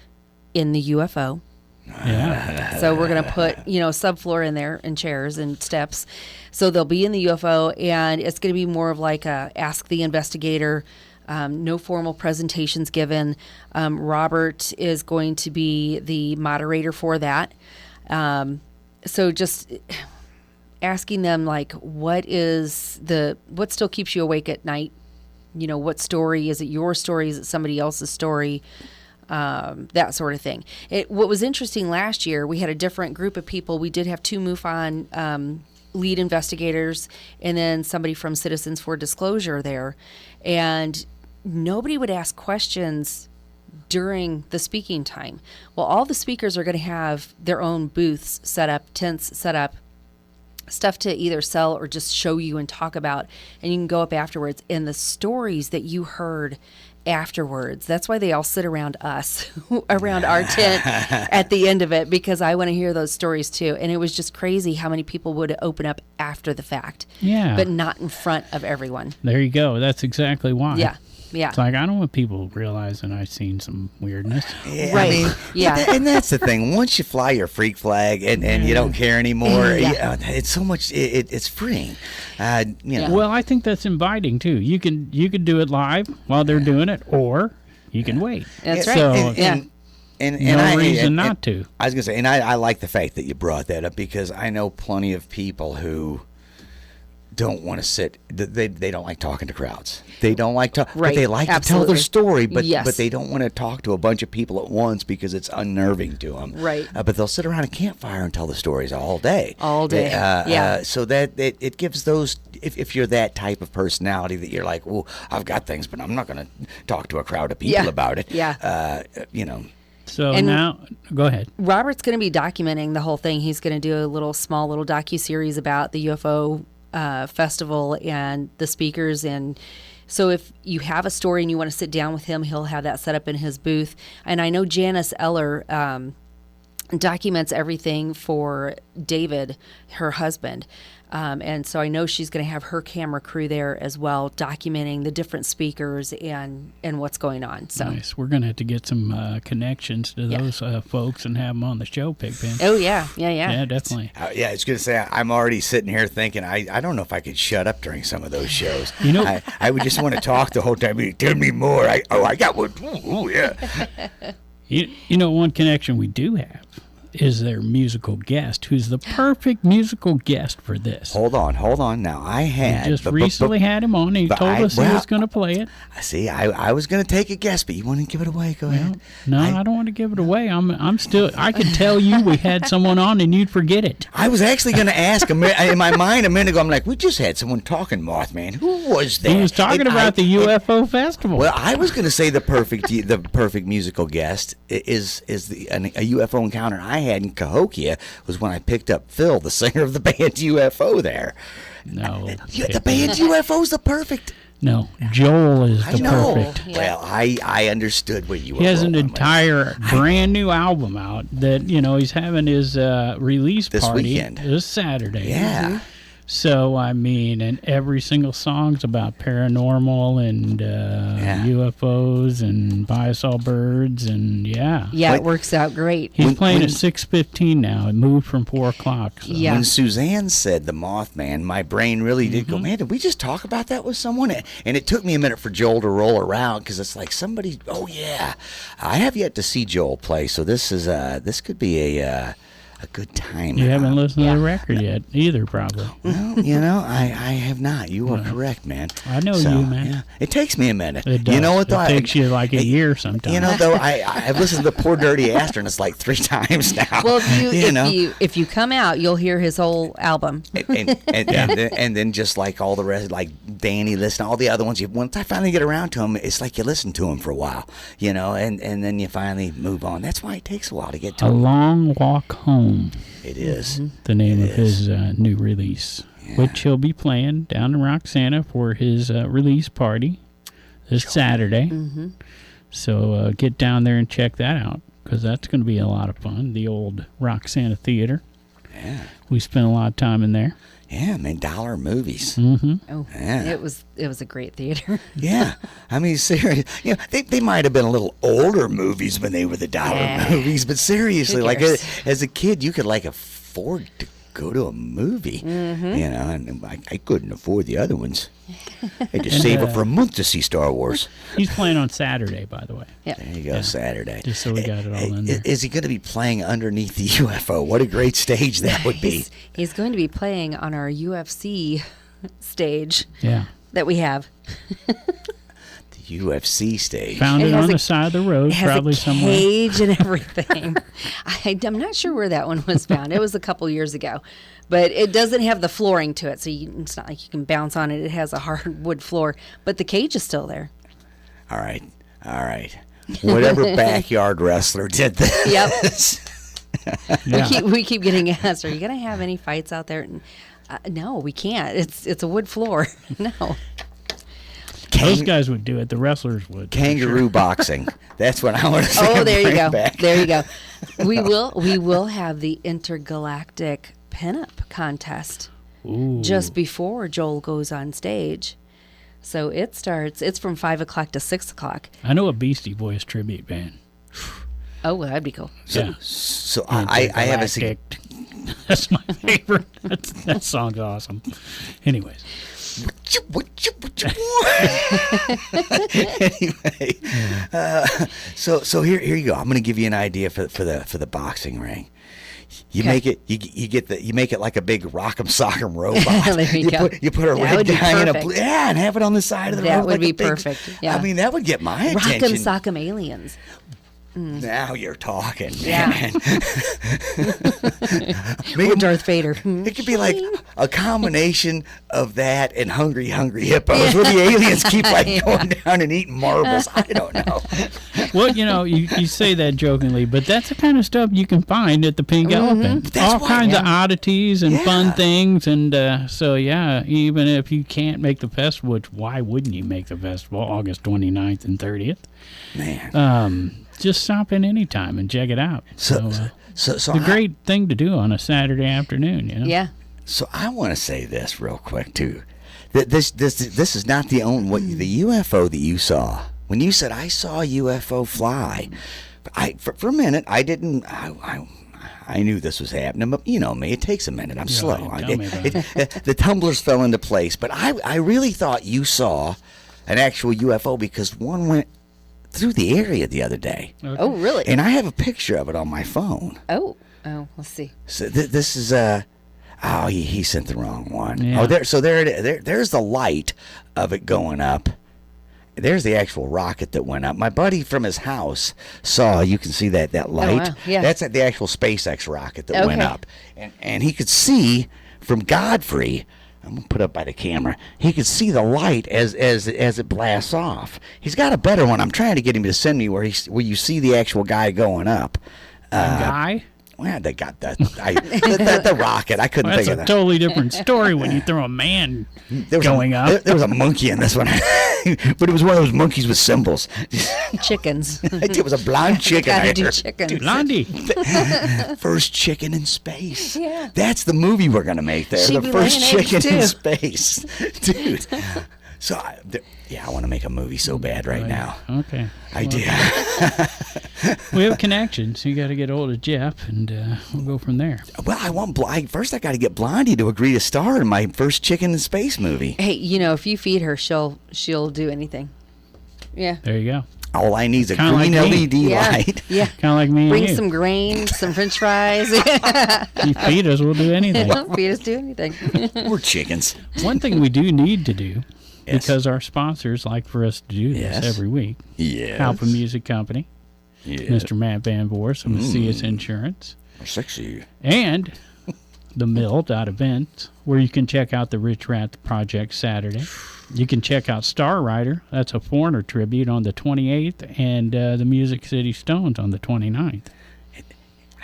in the UFO. Yeah. So we're going to put, subfloor in there and chairs and steps. So they'll be in the UFO, and it's going to be more of like a ask the investigator. No formal presentations given. Robert is going to be the moderator for that. So just asking them, like, what still keeps you awake at night? What story? Is it your story? Is it somebody else's story? That sort of thing. What was interesting last year, we had a different group of people. We did have 2 MUFON lead investigators and then somebody from Citizens for Disclosure there. And nobody would ask questions during the speaking time. Well, all the speakers are going to have their own booths set up, tents set up, stuff to either sell or just show you and talk about, and you can go up afterwards. And the stories that you heard afterwards, that's why they all sit around us, around our tent at the end of it, because I want to hear those stories too. And it was just crazy how many people would open up after the fact, but not in front of everyone. There you go. That's exactly why. Yeah. It's like, I don't want people realizing I've seen some weirdness. Yeah, right. I mean, and that's the thing. Once you fly your freak flag and you don't care anymore, it's so much. It's freeing. Well, I think that's inviting too. You can do it live while they're doing it, or you can wait. That's right. So, and no reason not to. I was gonna say, and I like the fact that you brought that up, because I know plenty of people who don't want to sit. They don't like talking to crowds. They don't like to, but they like to tell their story. But they don't want to talk to a bunch of people at once because it's unnerving to them. Right. But they'll sit around a campfire and tell the stories all day. All day. So that it gives those. If you're that type of personality that you're like, well, I've got things, but I'm not going to talk to a crowd of people about it. Yeah. So and now, go ahead. Robert's going to be documenting the whole thing. He's going to do a small little docuseries about the UFO festival and the speakers. And so if you have a story and you want to sit down with him, he'll have that set up in his booth. And I know Janice Eller documents everything for David, her husband. And so I know she's going to have her camera crew there as well, documenting the different speakers and what's going on. So nice. We're going to have to get some connections to those folks and have them on the show, Pigpen. Oh, yeah, definitely. I was going to say, I'm already sitting here thinking, I don't know if I could shut up during some of those shows. I would just want to talk the whole time. Tell me more. I got one. Ooh, yeah. One connection we do have is their musical guest, who's the perfect musical guest for this. Hold on. Now, I had... We just recently had him on, and he told us he was going to play it. See, I was going to take a guess, but you want to give it away? Go ahead. No, I don't want to give it away. I'm still... I could tell you we had someone on, and you'd forget it. I was actually going to ask in my mind a minute ago. I'm like, we just had someone talking, Mothman. Who was that? He was talking about the UFO festival. Well, I was going to say the perfect musical guest is a UFO encounter I had in Cahokia was when I picked up Phil, the singer of the band UFO there. No. The band UFO's the perfect. No, Joel is the perfect. Yeah. Well, I understood what you were. He has an entire brand new album out that, he's having his release this party weekend. this Saturday. Yeah. Mm-hmm. So, and every single song's about paranormal and UFOs and I saw birds and it works out great. He's playing at 6:15 now. It moved from 4 o'clock. So. When Suzann said the Mothman, my brain really did go, man, did we just talk about that with someone? And it took me a minute for Joel to roll around because it's like somebody, I have yet to see Joel play, so this could be a good time. You haven't listened to the record yet either, probably. Well, I have not. You are correct, man. I know you, man. Yeah. It takes me a minute. It does. You know what, though? It takes you like a year sometimes. Though, I've listened to Poor Dirty Astron. It's like 3 times now. Well, if you come out, you'll hear his whole album. and then just like all the rest, like Danny, listen to all the other ones. Once I finally get around to them, it's like you listen to them for a while, and then you finally move on. That's why it takes a while to get to A them. Long Walk Home. It is. The name of his new release, which he'll be playing down in Roxana for his release party this Saturday. Mm-hmm. So get down there and check that out, because that's going to be a lot of fun. The old Roxana Theater. Yeah. We spent a lot of time in there. Yeah, man, dollar movies. Oh, Yeah. it was a great theater. Yeah, I mean, serious. You know, they might have been a little older movies when they were the dollar movies, but seriously, Who like cares? as a kid, you could like afford to go to a movie. You know, and I couldn't afford the other ones. I had to save up for a month to see Star Wars. He's playing on Saturday, by the way. Yeah. There you go, Saturday. Just so we got it all in there. Is he going to be playing underneath the UFO? What a great stage that would be. He's going to be playing on our UFC stage Yeah. that we have. The UFC stage. Found it It has on a- the side of the road, It has probably a somewhere. cage and everything. I'm not sure where that one was found. It was a couple years ago. But it doesn't have the flooring to it, so it's not like you can bounce on it. It has a hardwood floor. But the cage is still there. All right. Whatever backyard wrestler did this. Yep. Yeah. We keep getting asked, are you going to have any fights out there? And, no, we can't. It's a wood floor. No. Those guys would do it. The wrestlers would. Kangaroo boxing. That's what I want to say. Oh, there you Bring go. back. There you go. We will have the intergalactic pinup contest Ooh. just before Joel goes on stage. So it's from 5 o'clock to 6 o'clock. I know a Beastie Boys tribute band. Oh, well, that'd be cool. Yeah. So I have a Intergalactic. That's my favorite. That song's awesome. Anyways. what you want? Anyway, so here you go. I'm going to give you an idea for the boxing ring. You Okay. make it you make it like a big rock'em sock'em robot. There you go. You put a That red would be guy in a perfect. and have it on the side of the That road. would like be a big- perfect. Yeah. I mean, that would get my attention. Rock'em Sock'em Aliens. Now you're talking, Yeah. man. Or Darth Vader. It could be like a combination of that and Hungry Hippos, where the aliens keep like going down and eating marbles. I don't know. Well, you say that jokingly, but that's the kind of stuff you can find at the Pink Elephant. That's All why- kinds of oddities and fun Yeah. things. And so, yeah, even if you can't make the festival, which why wouldn't you make the festival August 29th and 30th? Man. Just stop in anytime and check it out. So it's a great thing to do on a Saturday afternoon, you know? Yeah. So I want to say this real quick too. That this is not the only the UFO that you saw. When you said I saw a UFO fly, for a minute I didn't. I knew this was happening, but you know me, it takes a minute. I'm slow. tell me about The tumblers fell into place, but I really thought you saw an actual UFO because one went through the area the other day. Okay. Oh, really? And I have a picture of it on my phone. Oh, let's see. So this is he sent the wrong one. Yeah. Oh, there's the light of it going up. There's the actual rocket that went up. My buddy from his house saw. You can see that light. wow. Yeah. That's the actual SpaceX rocket that went Okay. up, and he could see from Godfrey. I'm gonna put up by the camera. He could see the light as it blasts off. He's got a better one. I'm trying to get him to send me where you see the actual guy going up. Guy? Well, they got the rocket. I couldn't Well, that's think a of that. totally different story when you throw a man There was going up. There was a monkey in this one, but it was one of those monkeys with symbols. Chickens. It was a blonde chicken. Gotta I do heard. chickens. Blondie. First chicken in space. Yeah. That's the movie we're gonna make there. She'd The be first laying eggs, chicken in too. space, dude. So I want to make a movie so bad right now. Okay. I do. We have connections. You got to get hold of Jeff, and we'll go from there. Well, first I got to get Blondie to agree to star in my first chicken in space movie. Hey, if you feed her, she'll do anything. Yeah. There you go. All I need is a Kinda green like me. LED Yeah. light. Yeah. Kind of like me Bring and you. some grain, some French fries. You feed us, we'll do anything. Feed us, do anything. We're chickens. One thing we do need to do, Yes. because our sponsors like for us to do this Yes. every week, Yeah. Halpin Music Company, Mr. Matt Van Voorhis of Macias Insurance, Sexy. and the Mill.events, where you can check out the Rich Rat Project Saturday. You can check out Star Rider. That's a foreigner tribute on the 28th, and the Music City Stones on the 29th.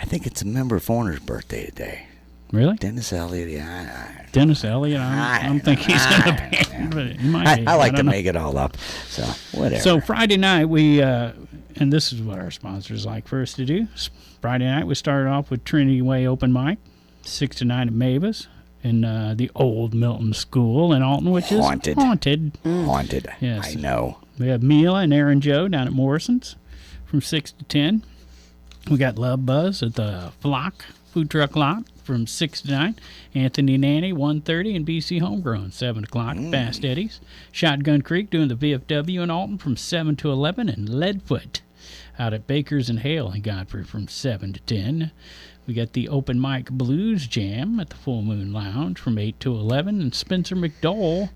I think it's a member of Foreigner's birthday today. Really? Dennis Elliott. Yeah, Dennis Elliott? I don't think he's in the band, but he might be. I like to don't know. make it all up. So whatever. So Friday night we, and this is what our sponsors like for us to do. Friday night we started off with Trinity Way open mic, 6 to 9 at Mavis, in the old Milton School in Alton, which is Haunted. Haunted. Yes. I know. We have Mila and Aaron Joe down at Morrison's from 6 to 10. We got Love Buzz at the Flock food truck lot from 6 to 9. Anthony Nanny, 1:30, and BC Homegrown, 7 o'clock. Fast Eddie's. Shotgun Creek doing the VFW in Alton from 7 to 11. And Leadfoot out at Baker's and Hale in Godfrey from 7 to 10. We got the Open Mic Blues Jam at the Full Moon Lounge from 8 to 11. And Spencer McDowell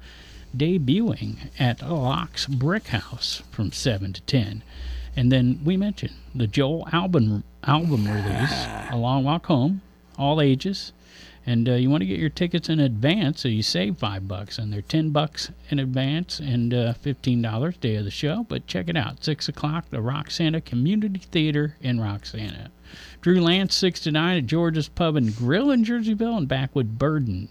debuting at Locke's Brick House from 7 to 10. And then we mentioned the Joel album release, A Long Walk Home, all ages. And you want to get your tickets in advance, so you save $5, and they're $10 in advance and $15 day of the show. But check it out, 6 o'clock, the Roxana Community Theater in Roxana. Drew Lance, 6 to 9 at George's Pub and Grill in Jerseyville, and Backwood Burden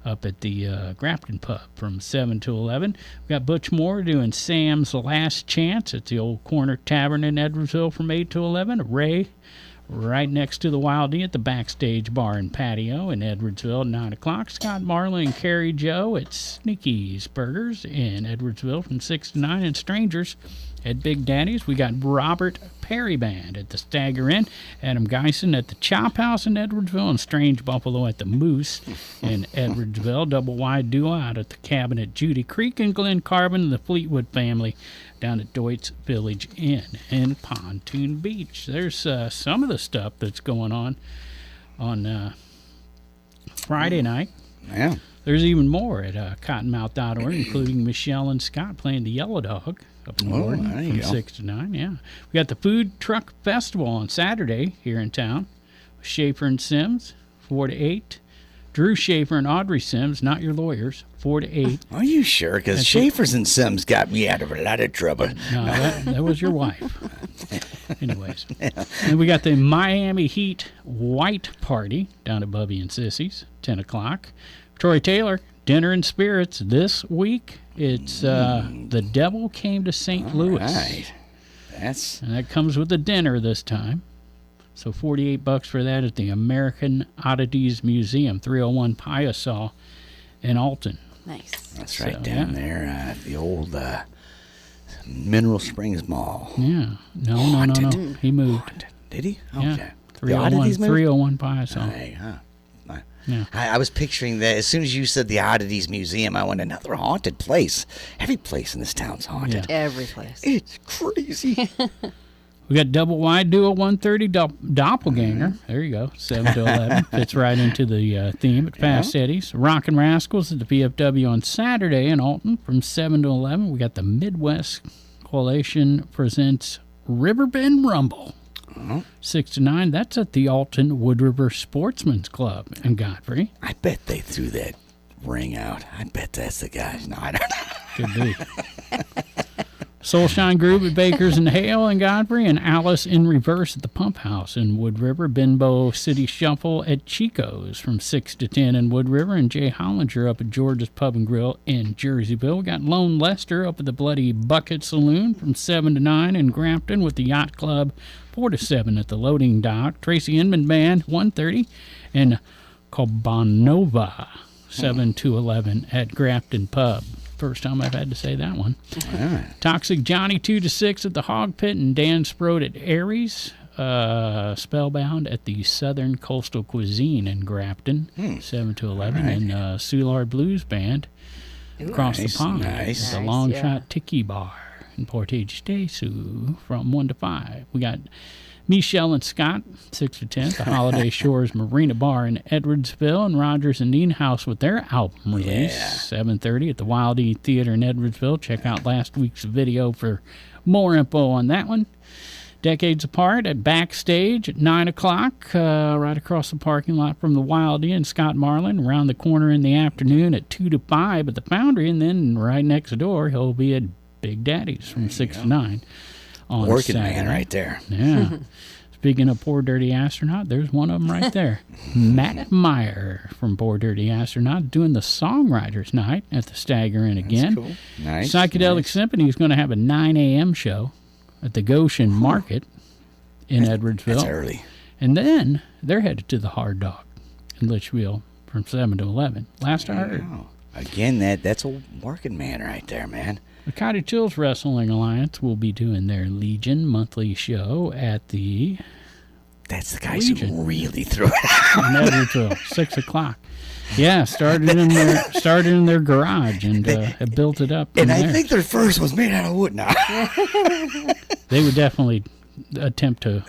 up at the Grafton Pub from 7 to 11. We got Butch Moore doing Sam's Last Chance at the Old Corner Tavern in Edwardsville from 8 to 11. Ray right next to the Wild E at the Backstage Bar and Patio in Edwardsville at 9 o'clock. Scott Marlin and Carrie Joe at Sneaky's Burgers in Edwardsville from 6 to 9. And Strangers at Big Daddy's. We got Robert Perry Band at the Stagger Inn, Adam Geisen at the Chop House in Edwardsville, and Strange Buffalo at the Moose in Edwardsville. Double wide duo out at the Cabin at Judy Creek, and Glenn Carbon and the Fleetwood family down at Deutz Village Inn in Pontoon Beach. There's some of the stuff that's going on Friday night. Yeah. There's even more at Cottonmouth.org, including Michelle and Scott playing the Yellow Dog up in the morning there you from go. 6 to 9. Yeah. We got the Food Truck Festival on Saturday here in town. Schaefer and Sims, 4 to 8. Drew Schaefer and Audrey Sims, not your lawyers, 4 to 8. Are you sure? Because Schaefer's and Sims got me out of a lot of trouble. No, that was your wife. Anyways. And we got the Miami Heat White Party down at Bubby and Sissy's, 10 o'clock. Troy Taylor, Dinner and Spirits this week. It's The Devil Came to St. Louis. Right. And that comes with a dinner this time. So $48 for that at the American Oddities Museum, 301 Piasaw in Alton. Nice. That's right down there at the old Mineral Springs Mall. Yeah. No. He moved. Did he? Yeah. Okay. The Oddities moved? 301 Piasaw. Hey, huh. Yeah. I was picturing that as soon as you said the Oddities Museum, I went, another haunted place. Every place in this town's haunted. Yeah. Every place. It's crazy. We got Double Wide Duo 130 Doppelganger. There you go, 7 to 11. Fits right into the theme at Fast Eddie's. Rockin' Rascals at the VFW on Saturday in Alton from 7 to 11. We got the Midwest Coalition presents Riverbend Rumble. 6 to 9. That's at the Alton Wood River Sportsman's Club in Godfrey. I bet they threw that ring out. I bet that's the guy. No, I don't know. Could be. Soulshine Groove at Bakers and Hale in Godfrey, and Alice in Reverse at the Pump House in Wood River. Benbow City Shuffle at Chico's from 6 to 10 in Wood River, and Jay Hollinger up at George's Pub and Grill in Jerseyville. We got Lone Lester up at the Bloody Bucket Saloon from 7 to 9 in Grafton, with the Yacht Club 4 to 7 at the Loading Dock. Tracy Inman Band 1:30, and Cobanova 7 to 11 at Grafton Pub. First time I've had to say that one. Right. Toxic Johnny 2 to 6 at the Hog Pit, and Dan Sprode at Aries. Spellbound at the Southern Coastal Cuisine in Grafton, 7 to 11. Right. And Soulard Blues Band across the pond nice. at the Nice, Long yeah. Shot Tiki Bar in Portage de Sioux from 1 to 5. We got Michelle and Scott, 6 to 10, the Holiday Shores Marina Bar in Edwardsville, and Rogers and Dean House with their album release, 7:30 at the Wild E Theater in Edwardsville. Check out last week's video for more info on that one. Decades Apart at Backstage at 9 o'clock, right across the parking lot from the Wild E, and Scott Marlin around the corner in the afternoon at 2 to 5 at the Foundry, and then right next door he'll be at Big Daddy's from 6 to 9. On Working Saturday. man right there. Yeah. Speaking of Poor Dirty Astronaut, there's one of them right there. Matt Meyer from Poor Dirty Astronaut doing the Songwriters Night at the Stagger Inn again. Cool. Nice. Psychedelic Symphony is going to have a 9 a.m. show at the Goshen Market in Edwardsville. That's early. And then they're headed to the Hard Dog in Litchfield from 7 to 11. Last I heard. Wow. Again, that's a working man right there, man. The Cottage Hills Wrestling Alliance will be doing their Legion monthly show at the That's the guys Legion. who really throw it out. in Edwardsville, 6 o'clock. Yeah, started in their garage and have built it up. And from I there. think their first was made out of wood now. They would definitely attempt to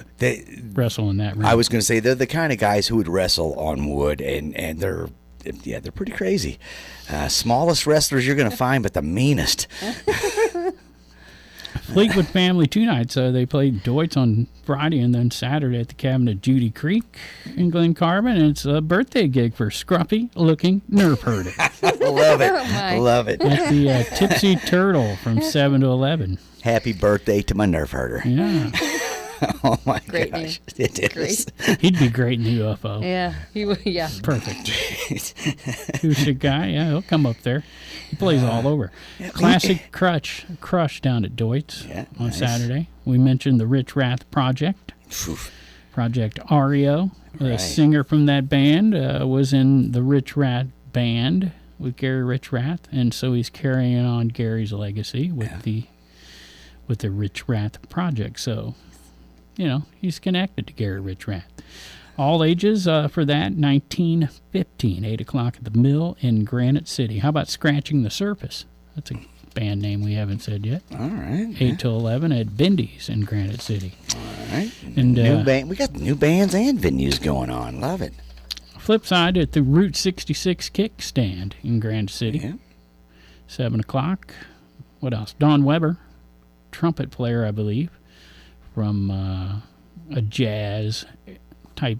wrestle in that ring. I was going to say they're the kind of guys who would wrestle on wood, and they're pretty crazy. Smallest wrestlers you're going to find, but the meanest. Fleetwood Family 2 nights. They played Deutz on Friday and then Saturday at the cabin at Judy Creek in Glen Carbon. And it's a birthday gig for scruffy-looking nerve herder Love it. my. Love it. at the Tipsy Turtle from 7 to 11. Happy birthday to my nerve herder. Yeah, Oh, my Great gosh. name. It is. he'd be great in the UFO. Yeah, yeah. Perfect. Acoustic guy. Yeah, he'll come up there. He plays all over. Classic Crush down at Deutz Yeah, on nice. Saturday. We mentioned the Rich Rath Project. Oof. Project Ario. The Right. singer from that band was in the Rich Rath band with Gary Rich Rath, and so he's carrying on Gary's legacy with the Rich Rath Project. So, he's connected to Gary Rich Rath. All ages for that, 1915, 8 o'clock at the Mill in Granite City. How about Scratching the Surface? That's a band name we haven't said yet. All right. 8 to 11 at Bendy's in Granite City. All right. And New band. We got new bands and venues going on. Love it. flip side at the Route 66 Kickstand in Granite City. Yeah. 7 o'clock. What else? Don Weber, trumpet player, I believe, from a jazz type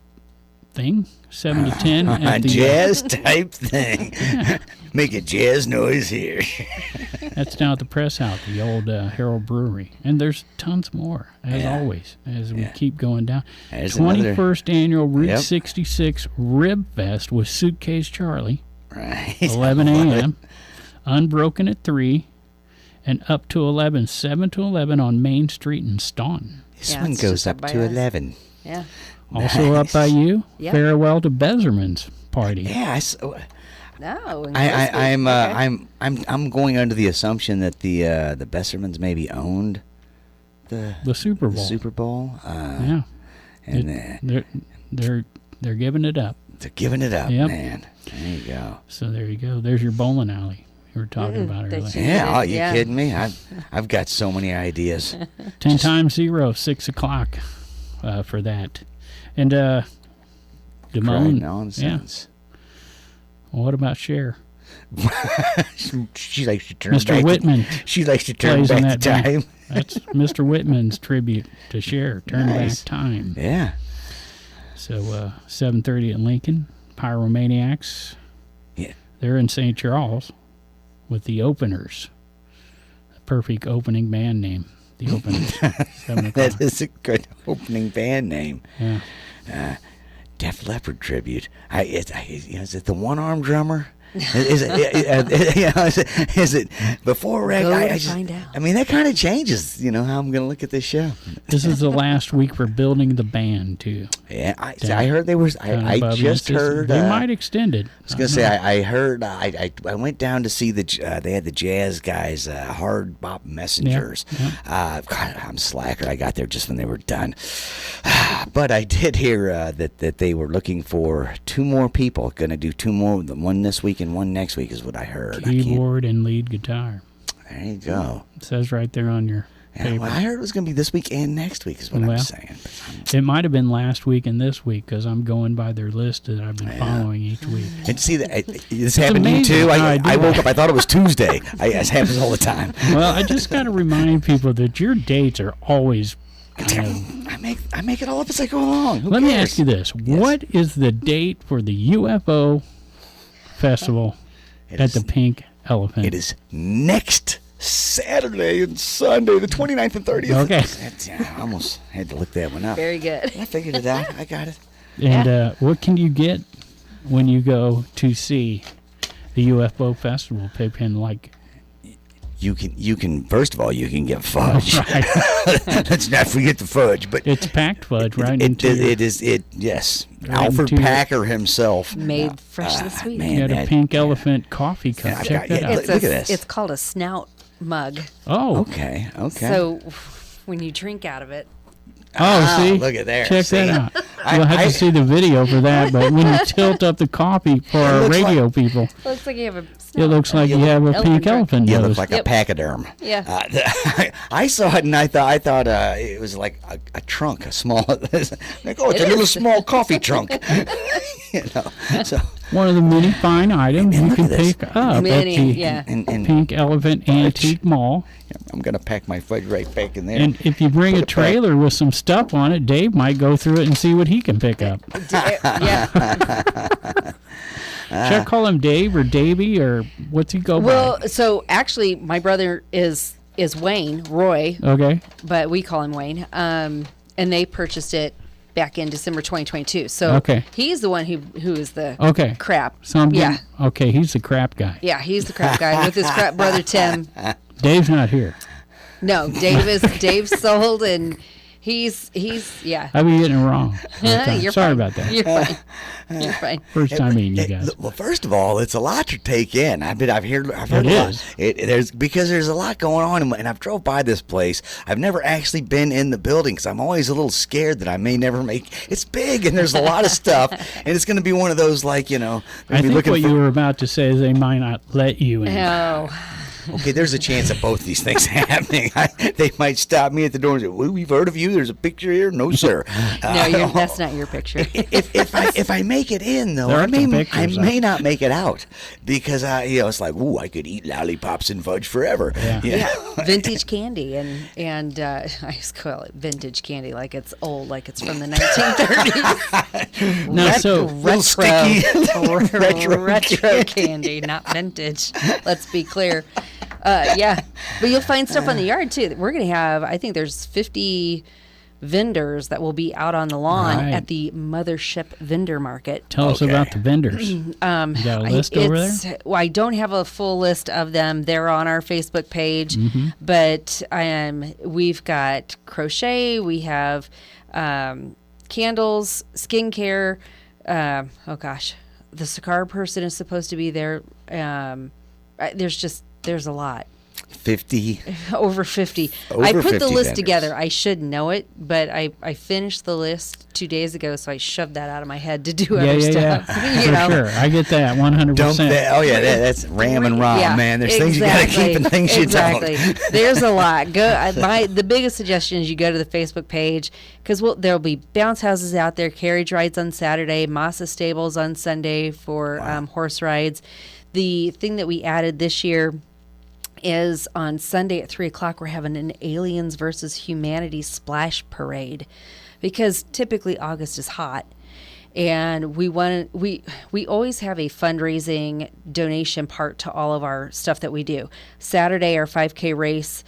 thing. 7 to 10 A at the jazz type thing. Make a jazz noise here. That's down at the press house, the old Harold Brewery. And there's tons more, as Yeah. always, as we Yeah. keep going down. There's another- 21st annual Route Yep. 66 Rib Fest with Suitcase Charlie, Right. 11 a.m., Unbroken at 3, and up to 11, 7 to 11 on Main Street in Staunton. This Yeah, one it's goes just up up by to us. 11. Yeah. Also up by you, Yep. Farewell to Bezerman's Party. Yeah, No. in I'm going under the assumption that the Bessermans maybe owned the The Super Bowl. Super Bowl. Yeah. And They're giving it up. they're giving it up, Yep. man. There you go. So there you go. There's your bowling alley you were talking about that earlier. you- Yeah, are you Yeah. kidding me? I've got so many ideas. 10 times 0, 6 o'clock for that. And Crying Damone. nonsense. What about Cher? She likes to turn Mr. back. Whitman She likes to turn plays in back that the band. time. That's Mr. Whitman's tribute to Cher. Turn Nice. back time. Yeah. So 7:30 at Lincoln. Pyromaniacs. Yeah. They're in St. Charles with the Openers. A perfect opening band name. The Openers. 7 o'clock. That is a good opening band name. Yeah. Def Leppard tribute. Is it the one-arm drummer? Is it before Reg? Go to find out. I mean, that kind of changes, how I'm going to look at this show. This is the last week for building the band, too. Yeah, I heard they were. Down I above just you. heard. They might extend it. I was gonna say I heard. I went down to see they had the jazz guys, Hard Bop Messengers. God, I'm slacker. I got there just when they were done. But I did hear that they were looking for 2 more people. Going to do 2 more. One this week and one next week is what I heard. Keyboard and lead guitar. There you go. It says right there on your Yeah, paper. well, I heard it was going to be this week and next week is what I'm Well, saying. It might have been last week and this week because I'm going by their list that I've been following each week. And see that this happened to you amazing too. how I do I woke that. up. I thought it was Tuesday. It happens all the time. Well, I just got to remind people that your dates are always kind of. I make it all up as I go along. Who Let me cares? ask you this: What is the date for the UFO festival It at is- the Pink Elephant? It is next Saturday and Sunday, the 29th and 30th. Okay. I almost had to look that one up. Very good. I figured it out. I got it. And what can you get when you go to see the UFO festival? Pigpen, like you can first of all you can get fudge. Right. Let's not forget the fudge, but It's packed fudge, right? Yes. Right Alfred into your- Packer himself Made freshly sweet. man. You got a that- pink elephant coffee cup. Yeah, I've Check got- that yeah, out. look at this. It's called a snout mug. Oh, Okay. So when you drink out of it, see, look at there. Check See? that out. I- We'll have I- to see the video for that. But when you tilt up the coffee for our looks radio people, looks like you have a it snout. looks like you have a pink elephant You nose. look like Yep. a pachyderm. Yeah. I saw it and I thought it was like a trunk, a small. Like, oh, it's a little small coffee trunk. So One of the many fine items And you look can at this. pick up Many, at the yeah. and Pink Elephant Antique Mall. I'm gonna pack my fudge right back in there. And if you bring Put a it back. trailer with some stuff on it, Dave might go through it and see what he can pick up. Yeah. Should I call him Dave or Davey or what's he go Well, by? so actually, my brother is Wayne Roy, Okay. but we call him Wayne. And they purchased it back in December 2022. So Okay. he's the one who is the Okay. crap. So I'm yeah. getting, okay, he's the crap guy. Yeah, he's the crap guy with his crap brother Tim. Dave's not here. No, Dave's sold, and he's yeah. I've been getting it wrong. You're Sorry fine. about that. You're fine. You're fine. First time meeting you guys. Well, first of all, it's a lot to take in. I've heard It a lot. is. There's a lot going on, and I've drove by this place. I've never actually been in the building because I'm always a little scared that I may never make. It's big, and there's a lot of stuff, and it's going to be one of those like I maybe think looking what for. you were about to say is they might not let you in. Oh, Okay, there's a chance of both these things happening. They might stop me at the door and say, "Well, we've heard of you. There's a picture here." No, sir. no, that's not your picture. if I make it in though, There I are some may pictures, not make it out because it's like, ooh, I could eat lollipops and fudge forever. Yeah. You know? Vintage candy, and I just call it vintage candy, like it's old, like it's from the 1930s. Now, so Little sticky retro candy, not vintage. Let's be clear. Yeah, but you'll find stuff on the yard too. We're gonna have, I think there's 50 vendors that will be out on the lawn Right. at the Mothership Vendor Market. tell us Okay. about the vendors. You got a list over there? Well, I don't have a full list of them. They're on our Facebook page, Mm-hmm. but we've got crochet, we have candles, skincare. Oh gosh, the cigar person is supposed to be there. There's a lot. 50. Over 50. Over I put the 50 list vendors. together. I should know it, but I finished the list 2 days ago, so I shoved that out of my head to do other stuff. You For know? sure. I get that 100%. Dump that. Oh yeah, that's ram and rom, Yeah, man. There's things you gotta keep and things you exactly. don't. There's a lot. The biggest suggestion is you go to the Facebook page because there'll be bounce houses out there, carriage rides on Saturday, Macias stables on Sunday for horse rides. The thing that we added this year is on Sunday at 3:00 we're having an Aliens versus Humanity splash parade because typically August is hot. And we always have a fundraising donation part to all of our stuff that we do. Saturday, our 5K race,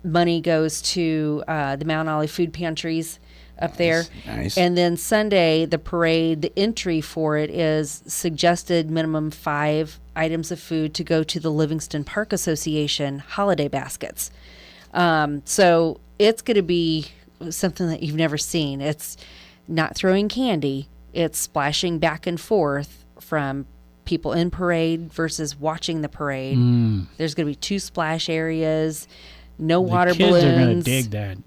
money goes to the Mount Olive food pantries up there. Nice. And then Sunday, the parade, the entry for it is suggested minimum 5 items of food to go to the Livingston Park Association holiday baskets. So it's going to be something that you've never seen. It's not throwing candy. It's splashing back and forth from people in parade versus watching the parade. There's going to be 2 splash areas, no water kids balloons. are going to dig that.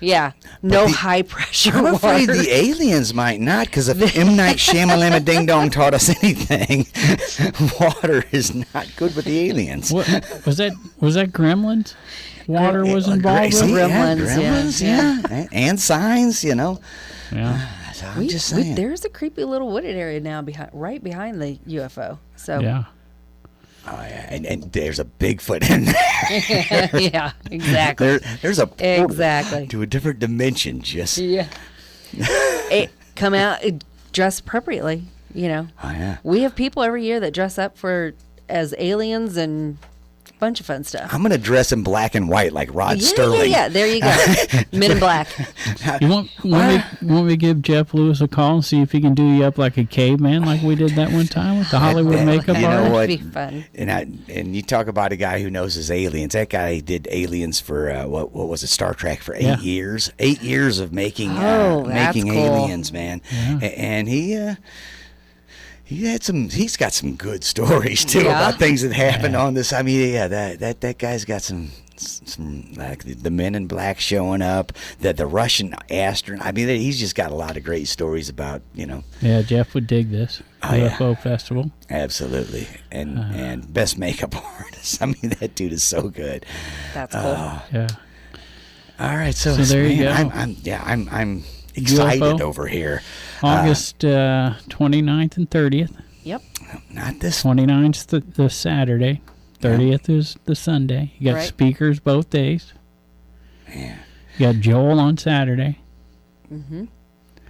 Yeah. No high pressure I'm afraid water. the aliens might not, because if M. Night Shyamalan Ding Dong taught us anything, water is not good with the aliens. What was that? Was that Gremlins? Water was involved with? Gremlins, yeah. And signs, Yeah. So I'm just saying. There's a creepy little wooded area now right behind the UFO. So Yeah. Oh, yeah. And there's a Bigfoot in there. yeah, exactly. There's a portal Exactly. to a different dimension. Just Yeah. Come out, dress appropriately. You know, oh yeah. we have people every year that dress up as aliens and bunch of fun stuff. I'm gonna dress in black and white like Rod Sterling. Yeah. There you go. Men in Black. You want me to give Jeff Lewis a call and see if he can do you up like a caveman like we did that one time with the Hollywood makeup you know artist? what? That'd be fun. And you talk about a guy who knows his aliens. That guy did aliens for what was it, Star Trek for 8 years. 8 years of making that's making cool. aliens, man. And he's got some good stories too about things that happened on this. I mean, that guy's got some like the Men in Black showing up, the Russian astronaut. I mean, he's just got a lot of great stories about, Yeah, Jeff would dig this UFO festival. Absolutely. And best makeup artist. I mean, that dude is so good. That's cool. Yeah. All right, so there you go. I'm excited UFO? Over here. August 29th and 30th. Yep. Not this 29th is the Saturday. 30th is the Sunday. You got speakers both days. Man. You got Joel on Saturday. Mm-hmm.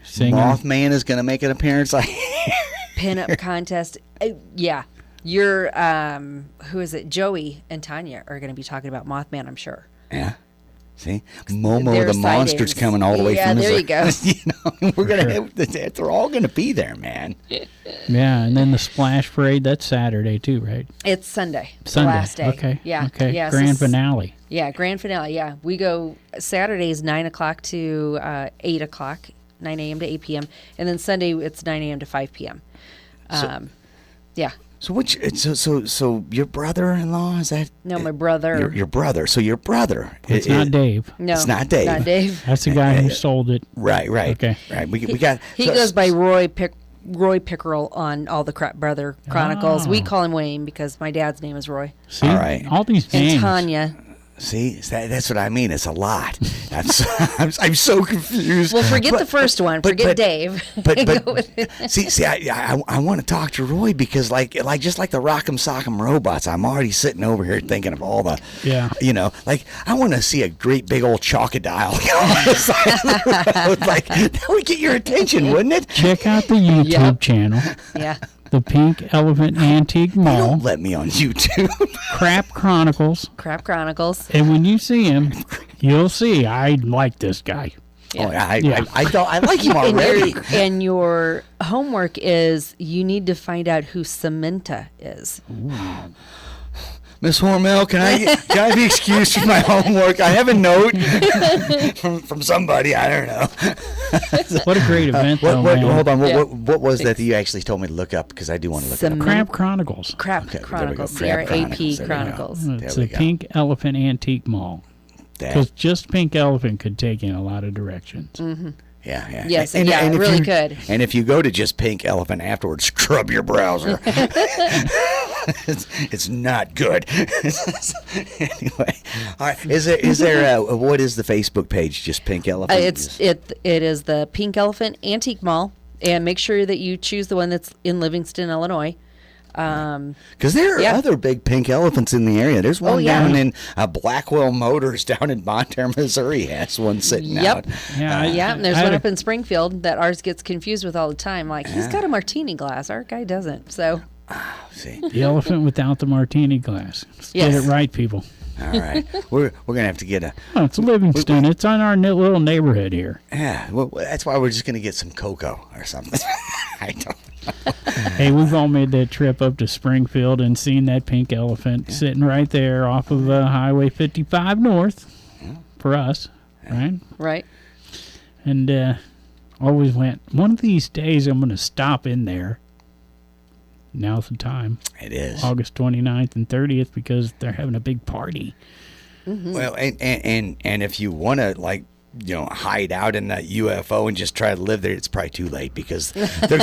Singing. Mothman is going to make an appearance. Pinup contest. Yeah. Your who is it? Joey and Tonya are going to be talking about Mothman, I'm sure. Yeah. See, Momo Their the monster's sightings. coming all the way Yeah, from there Missouri. you go. We're gonna have, they're all gonna be there, man. Yeah, and then the Splash Parade, that's Saturday too, right? It's Sunday. Sunday. The last day. Okay. Yeah. Okay. Yeah, Grand finale. Yeah, grand finale. Yeah. We go Saturdays 9 o'clock to 8 o'clock, 9 a.m. to 8 p.m. And then Sunday it's 9 a.m. to 5 p.m. Yeah. So your brother-in-law, is that? No, my brother. Your brother. So your brother. It's not Dave. No. It's not Dave. Not Dave. That's the guy who sold it. Right. Okay. Right. We got. He goes by Roy Pickerel on all the Crap Brother Chronicles. We call him Wayne because my dad's name is Roy. See, all right. All these And names. Tanya. See, that's what I mean. It's a lot. I'm so confused. Well, forget the first one. Forget Dave. But Go with it. see, I want to talk to Roy because like just like the Rock'em Sock'em robots, I'm already sitting over here thinking of all the, like I want to see a great big old chocodile on the side of the road. Like that would get your attention, wouldn't it? Check out the YouTube channel. Yeah. The Pink Elephant Antique Mall. Don't let me on YouTube. Crap Chronicles. Crap Chronicles. And when you see him, you'll see I like this guy. Oh, I like him already. And your homework is you need to find out who Samantha is. Miss Hormel, can I be excused from my homework? I have a note from somebody. I don't know. What a great event, though, man. Hold on. Yeah. What was that you actually told me to look up? Because I do want to look it up. Crap Chronicles. Crap Okay, there we go. Chronicles. Crap C-R-A-P Chronicles. Chronicles. It's There we the go. Pink Elephant Antique Mall. Because just Pink Elephant could take in a lot of directions. Yeah. Yes, And it if really you- could. And if you go to just Pink Elephant afterwards, scrub your browser. it's not good. Anyway, all right. Is there what is the Facebook page? Just Pink Elephant. It is the Pink Elephant Antique Mall, and make sure that you choose the one that's in Livingston, Illinois. Because there are Yeah. other big pink elephants in the area. There's one yeah. down in Blackwell Motors down in Bonter, Missouri. Has one sitting out. Yeah, And there's I one had up in Springfield that ours gets confused with all the time. Like, he's got a martini glass. Our guy doesn't. So, See. the elephant without the martini glass. Let's get Yes. it right, people. All right. We're gonna have to get a. Oh, it's Livingston. It's on our little neighborhood here. Yeah. Well, that's why we're just gonna get some cocoa or something. I don't. Hey, we've all made that trip up to Springfield and seen that pink elephant sitting right there off of Highway 55 North for us, right? right. And always went, one of these days I'm going to stop in there. Now's the time. It is. August 29th and 30th because they're having a big party. Well, and if you want to hide out in that UFO and just try to live there, it's probably too late because they're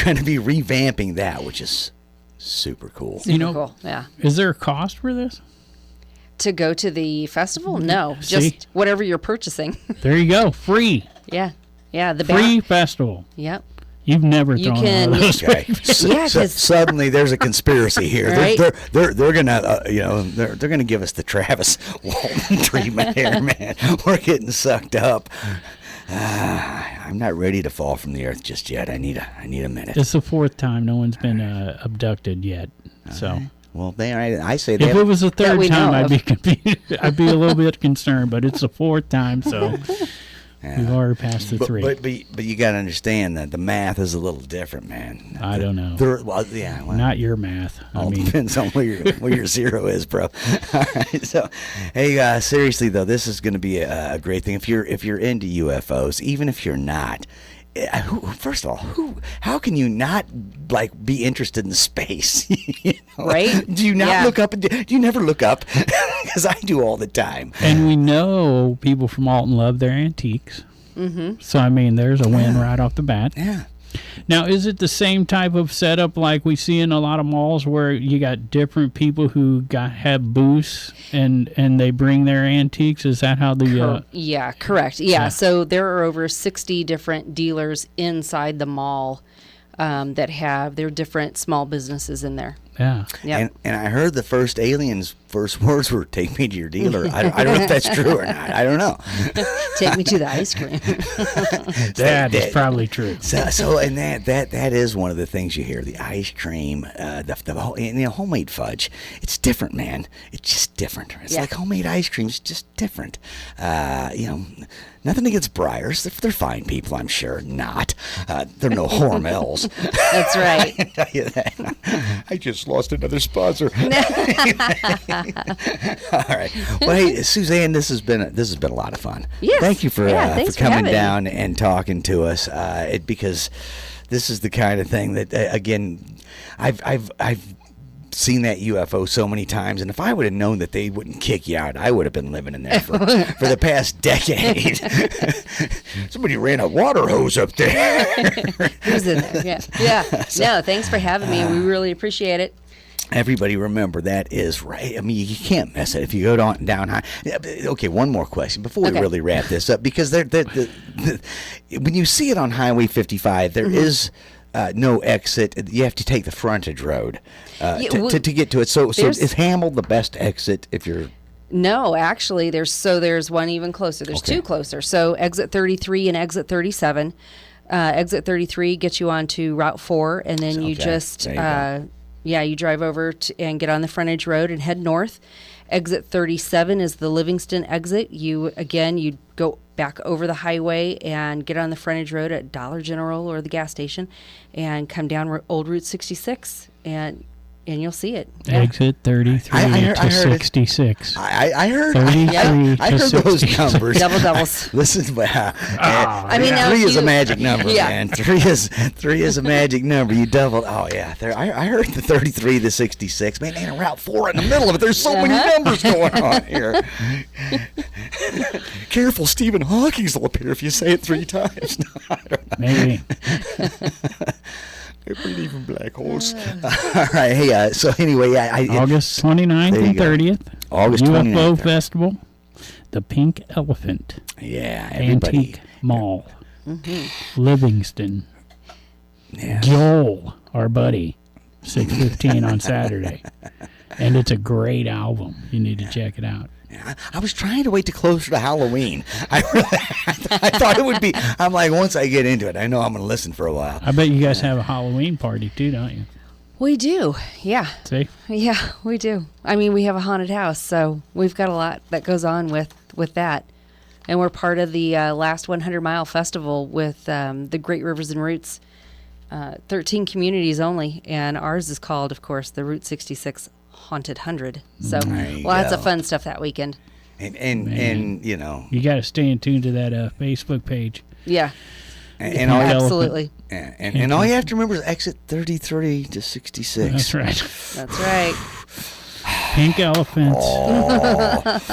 going to be revamping that, which is super cool. You know, Cool. Yeah. is there a cost for this? To go to the festival? No. See? Just whatever you're purchasing. There you go. Free. Yeah. Yeah. The Free festival. Yep. You've never You thrown can- one of those. Okay. Yeah, 'cause- Suddenly there's a conspiracy here. Right. They're gonna they're gonna give us the Travis Walton treatment here, man. We're getting sucked up. I'm not ready to fall from the earth just yet. I need a minute. It's the fourth time no one's been abducted yet. So Well, I say they If it was the third we time, know I'd of. be confused. I'd be a little bit concerned, but it's the fourth time, so we've already passed the three. But you got to understand that the math is a little different, man. I don't know. Not your math. All depends on where your zero is, bro. All right, so, hey, seriously though, this is going to be a great thing if you're into UFOs, even if you're not. First of all, how can you not like be interested in space? You know? Right? Do you not Yeah. look up? Do you never look up? Because I do all the time. And we know people from Alton love their antiques. Mm-hmm. So, I mean, there's a win right off the bat. Yeah. Now, is it the same type of setup like we see in a lot of malls where you got different people who have booths and they bring their antiques? Is that how the... Yeah, correct. Yeah, so there are over 60 different dealers inside the mall that have their different small businesses in there. Yeah. Yeah. And I heard the first alien's first words were, "Take me to your dealer." I don't know if that's true or not. I don't know. Take me to the ice cream. That is probably true. So and that is one of the things you hear. The ice cream, the whole, homemade fudge. It's different, man. It's just different. It's like homemade ice cream. It's just different. Nothing against Breyers. They're fine people, I'm sure. Not. They're no Hormels. That's right. I can tell you that. I just lost another sponsor. All right. Well, hey, Suzann, this has been a lot of fun. Yes. Thank you for Thanks for coming having me. down and talking to us. Because this is the kind of thing that again, I've seen that UFO so many times, and if I would have known that they wouldn't kick you out, I would have been living in there for the past decade. Somebody ran a water hose up there. Who's in there? Yeah. No, thanks for having me. We really appreciate it. Everybody remember, that is right. I mean, you can't miss it if you go down high. Okay, one more question before we really wrap this up, because when you see it on Highway 55, there is no exit. You have to take the frontage road to get to it. So is Hamel the best exit if you're... No, actually, there's one even closer. There's two closer. So exit 33 and exit 37. Exit 33 gets you onto Route 4, and then you just... you drive over and get on the frontage road and head north. Exit 37 is the Livingston exit. You go back over the highway and get on the frontage road at Dollar General or the gas station and come down Old Route 66 and you'll see it. Yeah. Exit 33 to 66. I heard 33 I to heard those 66. numbers. Doubles. Listen, I mean, now 3 if is a you- magic number, Yeah. man. 3 is a magic number. You doubled. Oh yeah, I heard the 33 to 66. Man, ain't a Route 4 in the middle of it. There's so many numbers going on here. Careful, Stephen Hawking's will appear if you say it 3 times. No, I don't know. Maybe. I believe in black holes. All right. Hey. So anyway, August 29th There you and go. 30th. August UFO 29th. Festival. The Pink Elephant. Yeah. Everybody. Antique Mall. Livingston. Yeah. Joel, our buddy. 6:15 on Saturday. And it's a great album. You need to check it out. I was trying to wait to closer to Halloween. I thought it would be. I'm like, once I get into it, I know I'm going to listen for a while. I bet you guys have a Halloween party too, don't you? We do. Yeah. See? Yeah, we do. I mean, we have a haunted house, so we've got a lot that goes on with that. And we're part of the last 100-mile festival with the Great Rivers and Roots, 13 communities only, and ours is called, of course, the Route 66 Haunted 100. So lots of fun stuff that weekend. And you know. You got to stay in tune to that Facebook page. Yeah. And all Absolutely. and all you have to remember is exit 33 to 66. That's right. That's right. Pink elephants.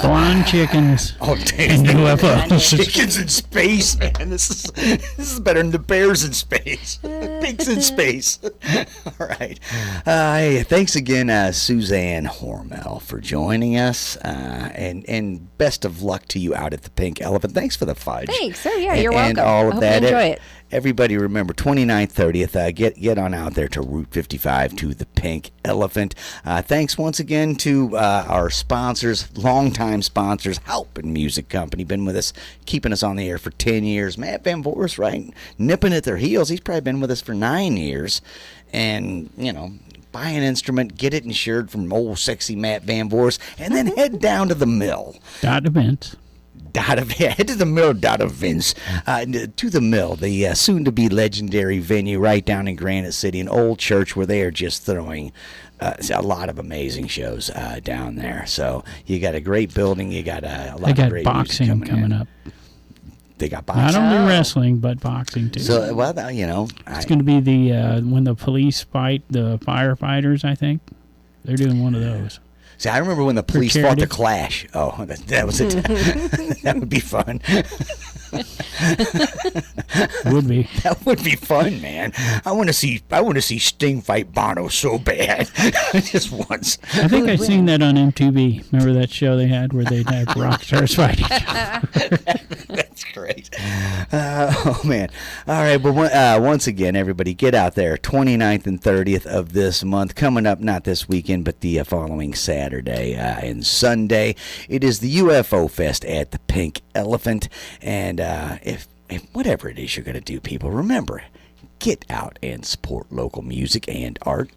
Blonde chickens. Oh, And damn. UFOs. Chickens in space, man. This is better than the bears in space. Pigs in space. All right. Hey, thanks again, Suzann Hormel, for joining us. And best of luck to you out at the Pink Elephant. Thanks for the fudge. Thanks. Oh, yeah, you're And welcome. all I of hope that. you enjoy it. Everybody remember 29th, 30th. Get on out there to Route 55 to the Pink Elephant. Thanks once again to our sponsors, longtime sponsors, Halpin Music Company, been with us, keeping us on the air for 10 years. Matt Van Voorhis, right, nipping at their heels. He's probably been with us for 9 years, and you know, buy an instrument, get it insured from old sexy Matt Van Voorhis, and then head down to the mill. Dot events. Head to the mill, events, to the mill, the soon-to-be legendary venue right down in Granite City, an old church where they are just throwing a lot of amazing shows down there. So you got a great building, you got a lot of great boxing music coming up. They got boxing. Not only wrestling, but boxing too. So, well, it's going to be the when the police fight the firefighters. I think they're doing one of those. See, I remember when the police fought the Clash. Oh, that was it. That would be fun. Would be. That would be fun, man. I want to see Sting fight Bono so bad. Just once. I think I've seen that on MTV. Remember that show they had where they'd have rock stars fighting? That's great. Oh, man. All right, but once again, everybody, get out there. 29th and 30th of this month. Coming up, not this weekend, but the following Saturday and Sunday. It is the UFO Fest at the Pink Elephant. And if whatever it is you're going to do, people, remember, get out and support local music and art.